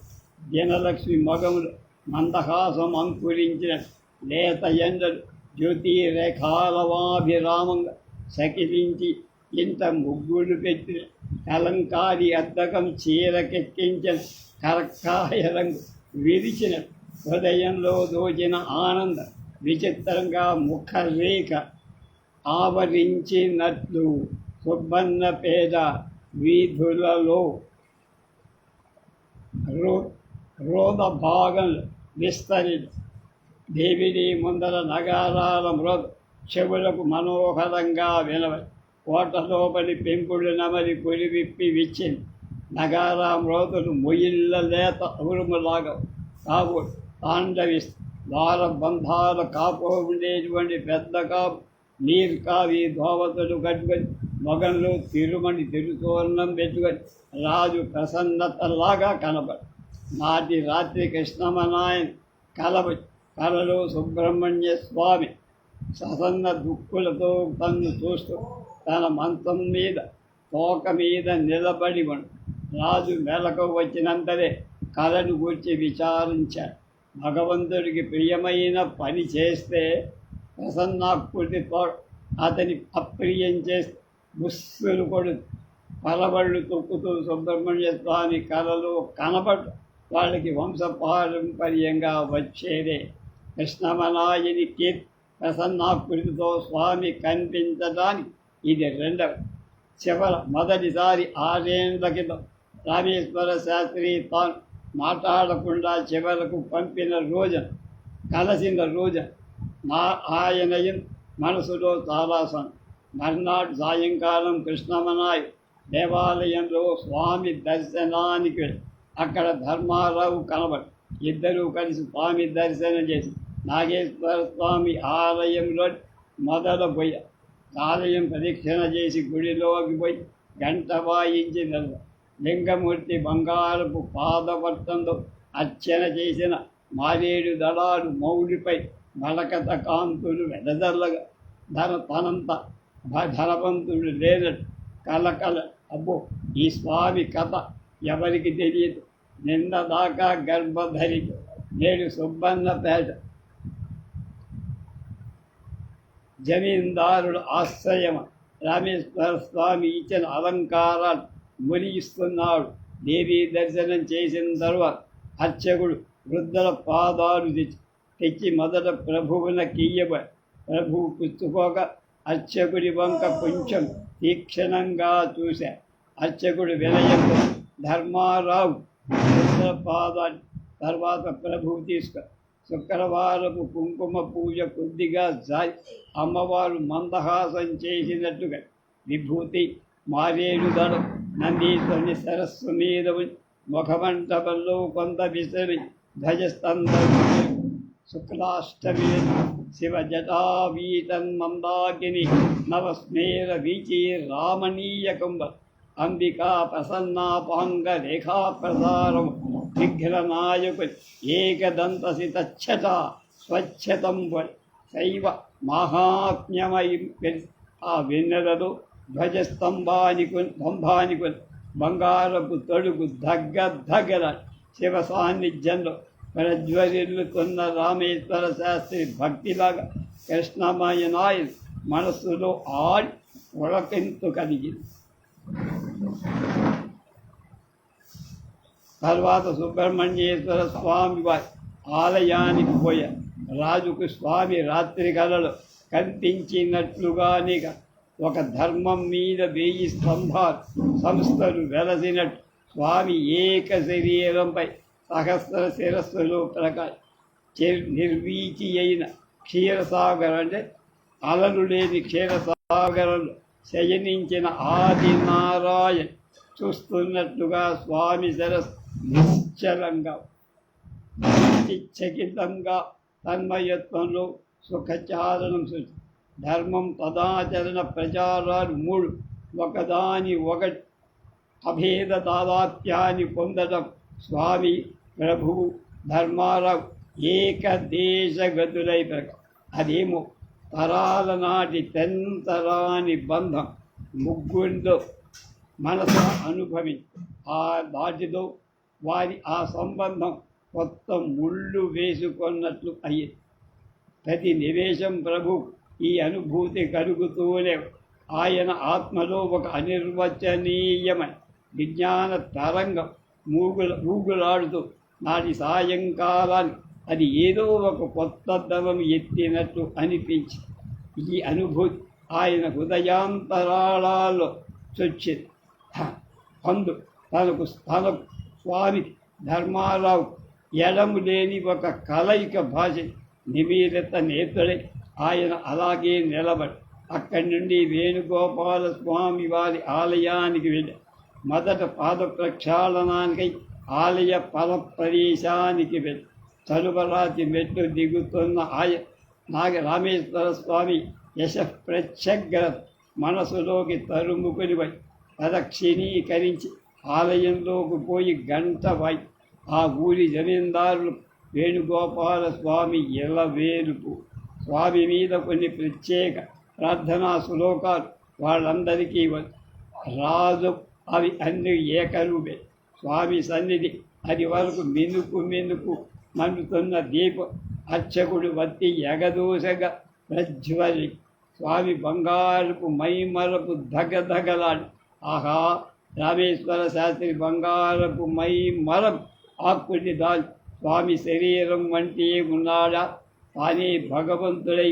దినలక్ష్మి మగములు మందహాసం అంకురించిన లేత ఎండలు జ్యోతిరేఖాలవాభిరామంగా సకిలించి ఇంత ముగ్గులు పెట్టిన కలంకారి అద్దకం చీరకెక్కించిన కరక్కాయ రంగు విరిచిన హృదయంలో దోచిన ఆనంద విచిత్రంగా ముఖరేఖ ఆవరించినట్లు సుబ్బన్న పేద వీధులలో రోద భాగంలో విస్తరి దేవిని ముందర నగారాల మృద చెవులకు మనోహరంగా వినవని కోటలోపలి పెంపుడు నమరి పులివిప్పి విచ్చింది. నగారా మ్రోతులు మొయిళ్ళ లేత ఉరుములాగా కాపు తాండవిస్తూ ద్వారబంధాల కాపు ఉండేటువంటి పెద్ద కాపు నీరు కావి ధోవతులు కట్టుకొని మొగంలో తిరుమణి తిరుతోరణం పెట్టుకొని రాజు ప్రసన్నతలాగా కనబడి నాటి రాత్రి కృష్ణమనాయన్ కలలో సుబ్రహ్మణ్య స్వామి ససన్న దుక్కులతో తన్ను చూస్తూ తన మంచం మీద తోక మీద నిలబడి రాజు మెలకు వచ్చినంతనే కళను గూర్చి విచారించాడు. భగవంతుడికి ప్రియమైన పని చేస్తే ప్రసన్నాకృతితో అతని అప్రియం చేస్తే ముస్సులు కొడు పలబళ్ళు తొక్కుతూ సుబ్రహ్మణ్య స్వామి కళలో కనబడు వాళ్ళకి వంశపారంపర్యంగా వచ్చేదే. కృష్ణమనాయుని కీర్తి ప్రసన్నాకృతితో స్వామి కనిపించడానికి ఇది మొదటిసారి 6 ఏళ్ల క్రితం రామేశ్వర శాస్త్రి తాను మాట్లాడకుండా చివరకు పంపిన రోజున కలిసిన రోజున ఆయన మనసులో చాలా మర్నాడు సాయంకాలం కృష్ణమనాయుడు దేవాలయంలో స్వామి దర్శనానికి వెళ్ళి అక్కడ ధర్మారావు కనబడి ఇద్దరూ కలిసి స్వామి దర్శనం చేసి నాగేశ్వర స్వామి ఆలయంలో మొదలుపోయారు. ఆలయం ప్రదక్షిణ చేసి గుడిలోకి పోయి గంట వాయించి లింగమూర్తి బంగారపు పాదపట్టంతో అర్చన చేసిన మారేడు దళాలు మౌడిపై మలకత కాంతులు వెదజల్లగా ధనవంతుడు లేనట్టు కలకల. అబ్బో, ఈ స్వామి కథ ఎవరికి తెలియదు. నిన్న దాకా గర్భధరికి నేడు సుబ్బన్నపేట జమీందారుడు ఆశ్రయం రామేశ్వర స్వామి ఇచ్చిన అలంకారాలు మురిగిస్తున్నాడు. దేవీ దర్శనం చేసిన తరువాత అర్చకుడు వృద్ధుల పాదాలు తెచ్చి మొదట ప్రభువున కియ్యబడి ప్రభువు పుచ్చుకోక అర్చకుడి వంక కొంచెం తీక్షణంగా చూశా. అర్చకుడు వినయంతో ధర్మారావు వృద్ధుల పాదాలు తర్వాత ప్రభువు తీసుకో. శుక్రవారపు కుంకుమ పూజ కొద్దిగా జారి అమ్మవారు మందహాసం చేసినట్టుగా విభూతి మారేడుదల నందీశ్వరుని సరస్సు మీద ముఖమంటపంలో కొంత విసరి ధ్వజస్తంభం శుక్లాష్టమి శివ జటావీతన్మందాకిని నవస్మేర వీచి రామణీయ కుంభ అంబికా ప్రసన్నాపాంగ రేఖా ప్రసారం విఘ్ననాయకు ఏకదంతసితచ్చట స్వచ్ఛతంబు శైవ మహాత్మ్యమై ఆ వెన్నెలలో ధ్వజస్తంభానికి బంగారపు తొడుగు దగ్గర శివ సాన్నిధ్యంలో ప్రజ్వరిల్లుతున్న రామేశ్వర శాస్త్రి భక్తిలాగా కృష్ణమయ నాయుడు మనస్సులో ఆడి ఉడకింతు కలిగింది. తర్వాత సుబ్రహ్మణ్యేశ్వర స్వామి వారి ఆలయానికి పోయారు. రాజుకు స్వామి రాత్రి కలలో కనిపించినట్లుగానే ఒక ధర్మం మీద 1000 స్తంభాలు సంస్థలు వెలసినట్టు స్వామి ఏక శరీరంపై సహస్ర శిరస్సులో నిర్వీచి అయిన క్షీరసాగరం అంటే అలలు లేని క్షీరసాగరంలో శయనించిన ఆది నారాయణ చూస్తున్నట్లుగా స్వామి శిరస్సు నిశ్చలంగా చకితంగా తన్మయత్వంలో సుఖచారణం సూచి ధర్మం తదాచరణ ప్రచారాలు 3 ఒకదాని ఒకటి అభేద దాదాప్యాన్ని పొందడం స్వామి ప్రభువు ధర్మారావు ఏకదేశగతులై అదేమో తరాల నాటి తెంతరాని బంధం ముగ్గురితో మనసు అనుభవించి ఆ దాటితో వారి ఆ సంబంధం కొత్త ముళ్ళు వేసుకున్నట్లు అయ్యింది. ప్రతి నివేశం ప్రభు ఈ అనుభూతి కలుగుతూనే ఆయన ఆత్మలో ఒక అనిర్వచనీయమైన విజ్ఞాన తరంగం ఊగులాడుతూ నాటి సాయంకాలాన్ని అది ఏదో ఒక కొత్త దవం ఎత్తినట్లు అనిపించి ఈ అనుభూతి ఆయన హృదయాంతరాళాల్లో చొచ్చింది. తనకు స్వామి ధర్మారావు ఎడము లేని ఒక కలయిక భాష నిమీలిత నేత్రుడై ఆయన అలాగే నిలబడి అక్కడి నుండి వేణుగోపాల స్వామి వారి ఆలయానికి వెళ్ళి మొదట పాద ప్రక్షాళనానికై ఆలయ పరప్రదేశానికి వెళ్ళి తలుపరాతి మెట్లు దిగుతున్న రామేశ్వర స్వామి యశప్రత్యగ్ర మనసులోకి తరుముకుని పోయి ప్రదక్షిణీకరించి ఆలయంలోకి పోయి గంట వాయి ఆ ఊరి జమీందారులు వేణుగోపాల స్వామి ఎలవేలుపు స్వామి మీద కొన్ని ప్రత్యేక ప్రార్థనా శ్లోకాలు వాళ్ళందరికీ రాజు అవి అన్ని ఏకరూపే. స్వామి సన్నిధి అది వరకు మినుకు మండుతున్న దీపం అర్చకుడు వత్తి ఎగదూసగా ప్రజ్వలి స్వామి బంగారపు మైమరపు ధగధగలాడి ఆహా రామేశ్వర శాస్త్రి బంగారపు మైమరం ఆకుని దాల్చి స్వామి శరీరం వంటి ఉన్నాడా తానే భగవంతుడై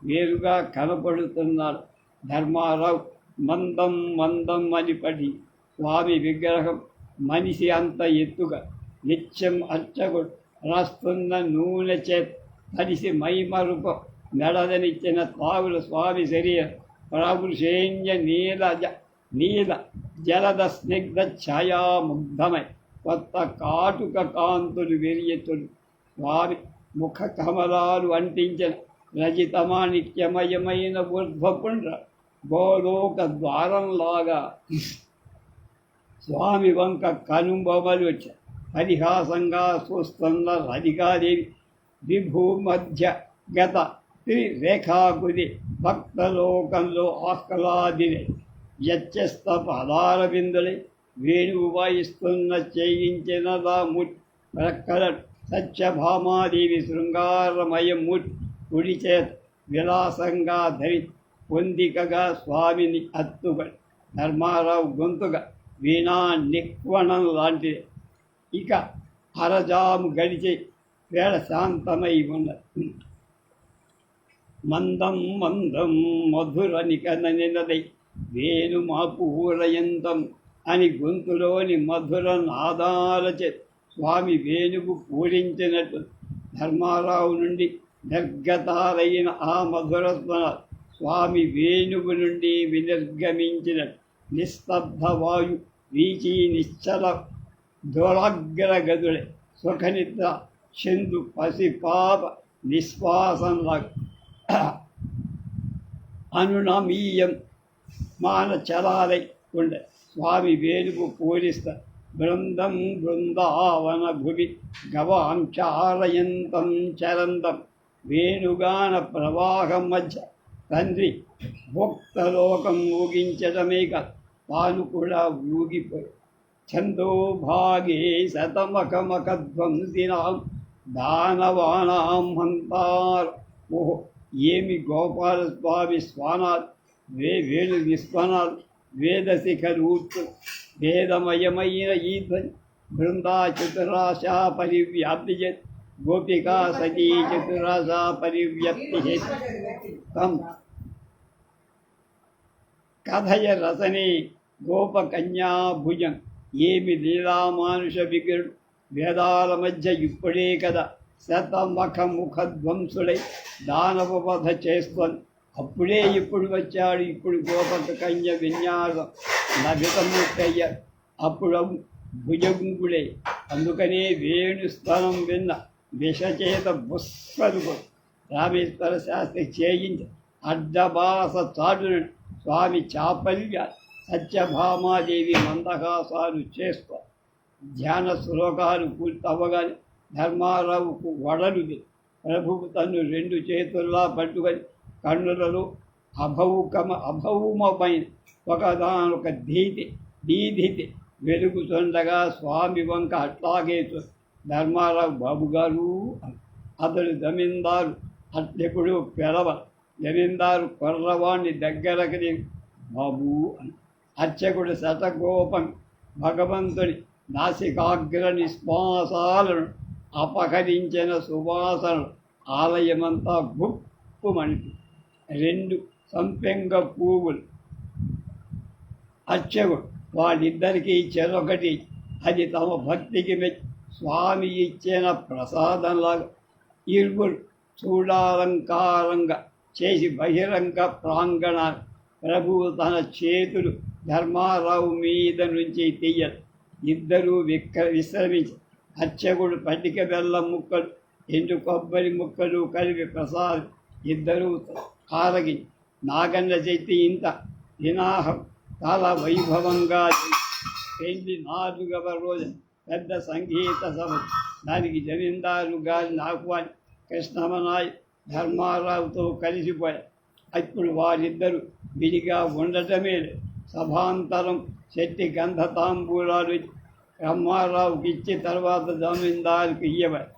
వేరుగా కనపడుతున్నాడు. ధర్మారావు మందం అని పడి స్వామి విగ్రహం మనిషి అంత ఎత్తుగా నిత్యం అర్చకుడు రాస్తున్న నూనె చేత తడిసి మైమరుప మెడదనిచ్చిన తావుల స్వామి శరీరం ప్రాపురుషేణ్య నీల జలద స్నిగ్ధ ఛాయాముగ్ధమై కొత్త కాటుక కాంతులు వెరియతులు స్వామి ముఖ కమలాలు అంటించిన రజితమాణిక్యమయమైన ఊర్ధ్వపుండ్ర గోలోక ద్వారంలాగా స్వామి వంక కనుబొమలు వచ్చాయి. పరిహాసంగా చూస్తున్న రధికాదేవి విభూమధ్య గత త్రిరేఖాకుది భక్తలోకంలో ఆహ్లాదిని వ్యత్యస్త పదాల బిందులై వేణువు వాయిస్తున్న చేయించినదా ముట్ ప్రక్కల సత్యభామాదేవి శృంగారమయముట్ కుడి చేత విలాసంగా ధరి పొందికగా స్వామిని అత్తుబడి ధర్మారావు గొంతుగా వీణా నిక్వణం లాంటిది. ఇక అరజాము గడిచి వేళ శాంతమై ఉన్నది. మందం మధురనికననినదై వేణుమాపూరయంతం అని గొంతులోని మధుర నాదాలచే స్వామి వేణువు పూరించినట్టు ధర్మారావు నుండి నిర్గతాలైన ఆ మధుర స్మరణ స్వామి వేణువు నుండి వినిర్గమించిన నిస్తబ్ధ వాయు వీచి నిశ్చల దురాగ్ర గదులే సుఖనిద్ర చందు పసిపాప నిశ్వాసంలా అనునమీయం మానచలాలై ఉండే స్వామి వేణువు పూరిస్త బృందం బృందావన భువి గవాంచారయంతం చరందం వేణుగాన ప్రవాహం మధ్య తండ్రి భోక్తలోకం ఊగించడమే కాదు తాను కూడా ఊగిపోయి ఛందోభాగే శతమకమకధ్వంసినాం దానవానాం హంతార్. ఓహో, ఏమి గోపాలస్వామి స్వానాలు వేణు విస్వనాలు వేదశిఖరూర్చు వేదమయమైన ఈ ధ్వని బృందా చతురాశా పరివ్యాప్తి చేత్ గోపికా సతీ చతురాశా పరివ్యాప్తి చేత్ తం కథయ రసనే గోపకన్యాభుజం. ఏమి లీలామానుష విగ్రహుడు వేదాల మధ్య ఇప్పుడే కదా శతముఖధ్వంసుడై దానవవధ చేస్తోంది. అప్పుడే ఇప్పుడు వచ్చాడు. ఇప్పుడు గోపక కన్య విన్యాసం లభితమూర్తయ్య అప్పుడు భుజగుంగుడే. అందుకనే వేణుస్థలం విన్న విషచేత బుస్సలు రామేశ్వర శాస్త్రి చేయించి అడ్డబాస చాటును స్వామి చాపల్య సత్యభామాదేవి మందహాసాలు చేస్తూ ధ్యాన శ్లోకాలు పూర్తవగానే ధర్మారావుకు వడలుది. ప్రభువు తన్ను రెండు చేతుల్లా పట్టుకొని కన్నులలో అభౌమమైన ఒకదానొక దీధితి వెలుగుతుండగా స్వామి వంక అట్లాగే ధర్మారావు బాబుగారు అతడు జమీందారు అట్లెప్పుడు పిలవ. జమీందారు కొర్రవాణ్ణి దగ్గరకు బాబు అని. అర్చకుడు శతగోపం భగవంతుని నాసికాగ్ర నిశ్వాసాలను అపహరించిన సువాసనలు ఆలయమంతా గుప్పుమణి. రెండు సంపెంగ పువ్వులు అర్చకుడు వాళ్ళిద్దరికీ చెరొకటి. అది తమ భక్తికి మెచ్చి స్వామి ఇచ్చిన ప్రసాదంలాగా ఇరువురు చూడాలంకారంగా చేసి బహిరంగ ప్రాంగణాలు ప్రభువు తన చేతులు ధర్మారావు మీద నుంచి తీయరు. ఇద్దరూ విశ్రమించి అర్చకుడు పటిక బెల్లం ముక్కలు ఎండు కొబ్బరి ముక్కలు కలిపి ప్రసాదం ఇద్దరూ ఆరగి నాగన్న శక్తి ఇంత వినాహం చాలా వైభవంగా పెళ్లి 4వ రోజు పెద్ద సంగీత సభ. దానికి జమీందారు గారిని ఆహ్వాని కృష్ణమనాయ్ ధర్మారావుతో కలిసిపోయారు. ఇప్పుడు వారిద్దరూ విడిగా ఉండటమే సభాంతరం శెట్టి గంధతాంబూలాలు బ్రహ్మారావుకి ఇచ్చి తర్వాత జమీందారుకి ఇయ్యబడి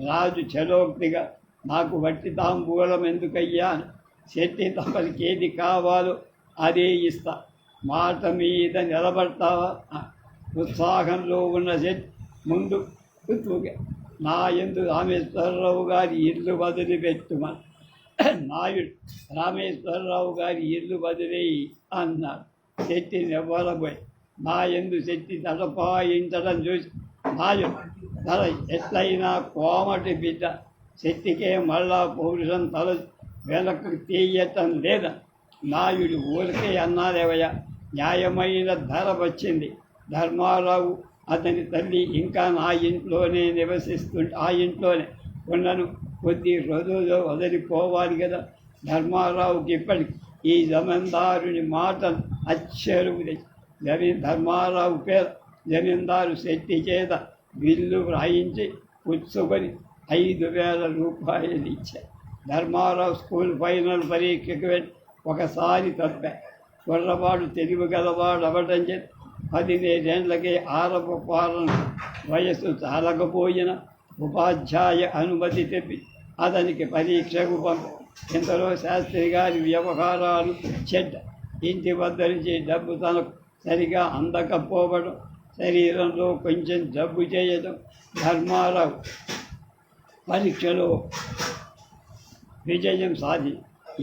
రాజు చలోక్తిగా నాకు వట్టి తాంబూలం ఎందుకయ్యా అని. శెట్టి తమరికి ఏది కావాలో అదే ఇస్తా, మాట మీద నిలబడతావా? ఉత్సాహంలో ఉన్న శెట్టి ముందు నా ఎందు రామేశ్వరరావు గారి ఇల్లు వదిలిపెట్టుమని. నాయుడు రామేశ్వరరావు గారి ఇల్లు వదిలేయి అన్నారు. శెట్టి నివ్వలబోయి నా ఎందు శెట్టి తలపాయించడం చూసి నాయుడు తల ఎట్లయినా కోమటి బిడ్డ శెట్టికే మళ్ళా పౌరుషం తల వెనక్కు తీయటం లేదా. నాయుడు ఊరికే అన్నారేవయ్య, న్యాయమైన ధర వచ్చింది. ధర్మారావు అతని తల్లి ఇంకా నా ఇంట్లోనే ఆ ఇంట్లోనే ఉన్నను. కొద్ది రోజుల్లో వదిలిపోవాలి కదా. ధర్మారావుకి ఇప్పటికి ఈ జమీందారుని మాటలు అచ్చరువు తెచ్చి ధర్మారావు పేరు జమీందారు శెట్టి చేత బిల్లు వ్రాయించి పుచ్చుకొని 5,000 రూపాయలు ఇచ్చారు. ధర్మారావు స్కూల్ ఫైనల్ పరీక్షకు వెళ్ళి ఒకసారి తప్పా. కుర్రవాడు తెలివి గలవాడు అవ్వటం చేత 17 ఏళ్లకే ఆరవ పాలన వయస్సు చాలకపోయిన ఉపాధ్యాయ అనుమతి తెప్పి అతనికి పరీక్షకు పంప. ఇంతలో శాస్త్రి గారి వ్యవహారాలు చెడ్డ. ఇంటి వద్ద నుంచి డబ్బు తనకు సరిగా అందకపోవడం, శరీరంలో కొంచెం జబ్బు చేయడం. ధర్మారావు పరీక్షలో విజయం సాధి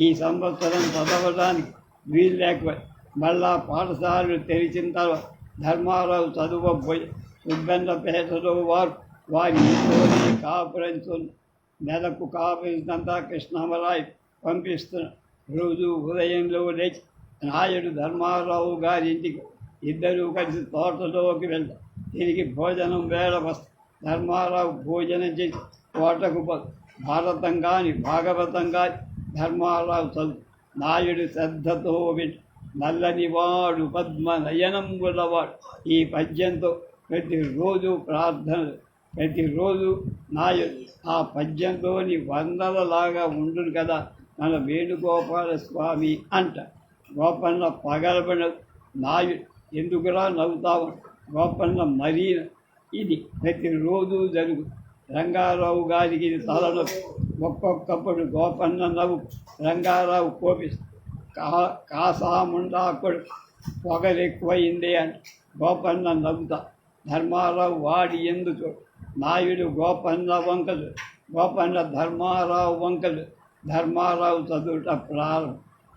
ఈ సంవత్సరం చదవడానికి వీలు లేకపోయి మళ్ళా పాఠశాలలు తెరిచిన తర్వాత ధర్మారావు చదువుపోయి సుబ్బన్నపేటలో వారు వారి ఇంట్లోనే కాపురంచున్న నెలకు కావలసినంత కృష్ణమరాయ్ పంపిస్తున్న రోజు ఉదయంలో లేచి నాయుడు ధర్మారావు గారింటికి ఇద్దరూ కలిసి తోటలోకి వెళ్తారు. తిరిగి భోజనం వేళ వస్తారు. ధర్మారావు భోజనం చేసి తోటకు భారతం కానీ భాగవతం కానీ ధర్మారావు చదువు. నాయుడు శ్రద్ధతో వింటు నల్లనివాడు పద్మ నయనంబులవాడు ఈ పద్యంతో ప్రతిరోజు ప్రార్థనలు. ప్రతిరోజు నాయుడు ఆ పద్యంతోని వందలలాగా ఉండును కదా మన వేణుగోపాల స్వామి అంట. గోపన్న పగలబడిన నాయుడు ఎందుకురా నవ్వుతావు? గోపన్న మరీన ఇది ప్రతిరోజు జరుగు. రంగారావు గారికి ఇది తలనొప్పి. ఒక్కొక్కప్పుడు గోపన్న నవ్వు రంగారావు కోపిస్తుంది. కాసాముండాకుడు పొగలెక్కువైందే అని గోపన్న నవ్వుతా. ధర్మారావు వాడి ఎందుకు నాయుడు గోపన్న వంకలు. గోపన్న ధర్మారావు వంకలు. ధర్మారావు చదువుట ప్రారంభం.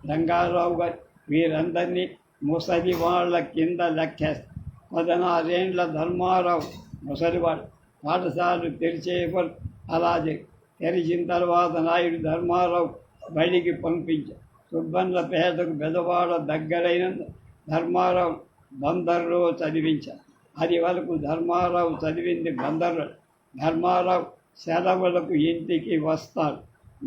రంగారావు గారు వీరందరినీ ముసలి వాళ్ళ కింద లెక్కేస్తారు. 16 ధర్మారావు ముసలివాడు. పాఠశాలలు తెరిచే వరకు అలాగే తెరిచిన తర్వాత నాయుడు ధర్మారావు బయటికి పంపించారు. సుబ్బన్నపేటకు బెదవాడ దగ్గరైనందు ధర్మారావు బందర్లో చదివించారు. అది వరకు ధర్మారావు చదివింది బందర్లో. ధర్మారావు సెలవులకు ఇంటికి వస్తాడు.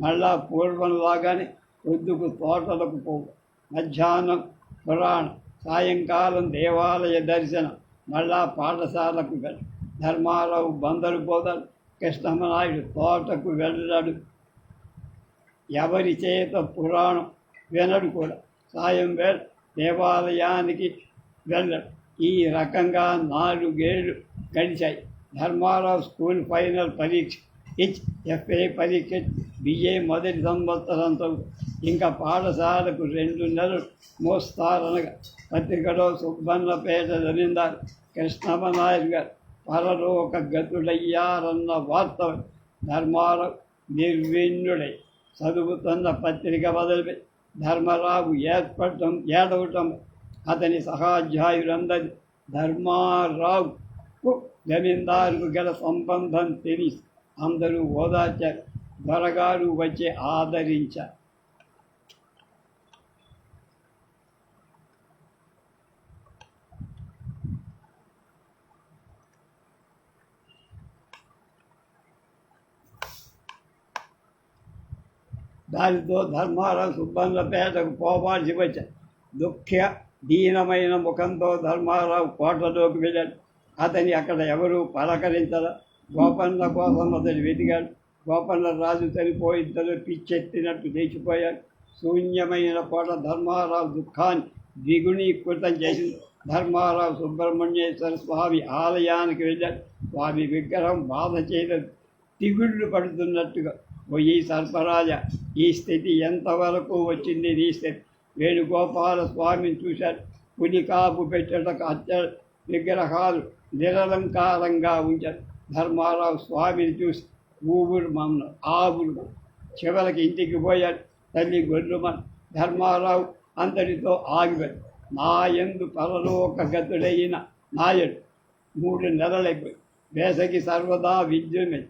మళ్ళా పూర్వంలాగానే పొద్దుకు తోటలకు పోవు. మధ్యాహ్నం పురాణం, సాయంకాలం దేవాలయ దర్శనం, మళ్ళా పాఠశాలకు వెళ్ళి ధర్మారావు బందరు పోతాడు. కృష్ణమనాయుడు తోటకు వెళ్ళాడు. ఎవరి చేత పురాణం వినడు కూడా. సాయం వేళ దేవాలయానికి వెళ్ళడు. ఈ రకంగా 4 ఏళ్ళు గడిచాయి. ధర్మారావు స్కూల్ ఫైనల్ పరీక్ష ఇచ్చి FA పరీక్ష BA మొదటి సంవత్సరంతో ఇంకా పాఠశాలకు 2 నెలలు మోస్తారనగా పత్రికలో సుబ్బన్నపేట జమీందారు కృష్ణమనాయుడు గారు పరలోక గతుడయ్యారన్న వార్త ధర్మారావు నిర్విణ్యుడై చదువుతున్న పత్రిక వదిలిపెట్టి ధర్మరావు ఏడవటం అతని సహాధ్యాయులందరి ధర్మారావుకు జమీందారుకు గల సంబంధం తెలిసి అందరూ ఓదార్చారు. దొరగారు వచ్చి ఆదరించారు. దానితో ధర్మారావు సుబ్బన్నపేటకు పోవాల్సి వచ్చాడు. దీనమైన ముఖంతో ధర్మారావు కోటలోకి వెళ్ళాడు. అతని అక్కడ ఎవరూ పలకరించరా. గోపన్న కోసం అతడు వెతికాడు. గోపన్న రాజు చనిపోయి ఇద్దరు పిచ్చెత్తినట్టు లేచిపోయాడు. శూన్యమైన కోట ధర్మారావు దుఃఖాన్ని ద్విగుణీకృతం చేసింది. ధర్మారావు సుబ్రహ్మణ్యేశ్వర స్వామి ఆలయానికి వెళ్ళాడు. స్వామి విగ్రహం బాధ చేయలేదు. తిగుళ్ళు పడుతున్నట్టుగా పోయి సర్పరాజ ఈ స్థితి ఎంతవరకు వచ్చింది నీ స్థితి? వేణుగోపాల స్వామిని చూశాడు. పులి కాపు పెట్టటకు విగ్రహాలు నిరలంకారంగా ఉంచారు. ధర్మారావు స్వామిని చూసి ఊబురు మమ్మను ఆబురు చివరికి ఇంటికి పోయాడు. తల్లి గొర్రుమన్ ధర్మారావు అంతటితో ఆగిపోయాడు. నా యందు పరలోక గతుడైన నాయుడు 3 నెలలైపోయి వేసకి సర్వదా విద్యుమే.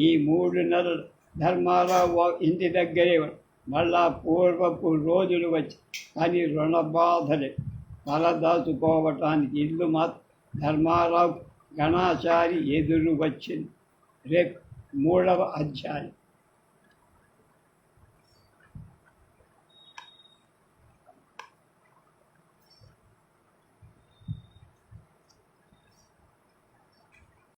ఈ 3 నెలలు ధర్మారావు ఇంటి దగ్గరే మళ్ళా పూర్వపు రోజులు వచ్చి కానీ రుణబాధలే తలదాచుకోవటానికి ఇల్లు మాత్రం ధర్మారావు గణాచారి ఎదురు వచ్చింది. రేపు 3వ అధ్యాయం.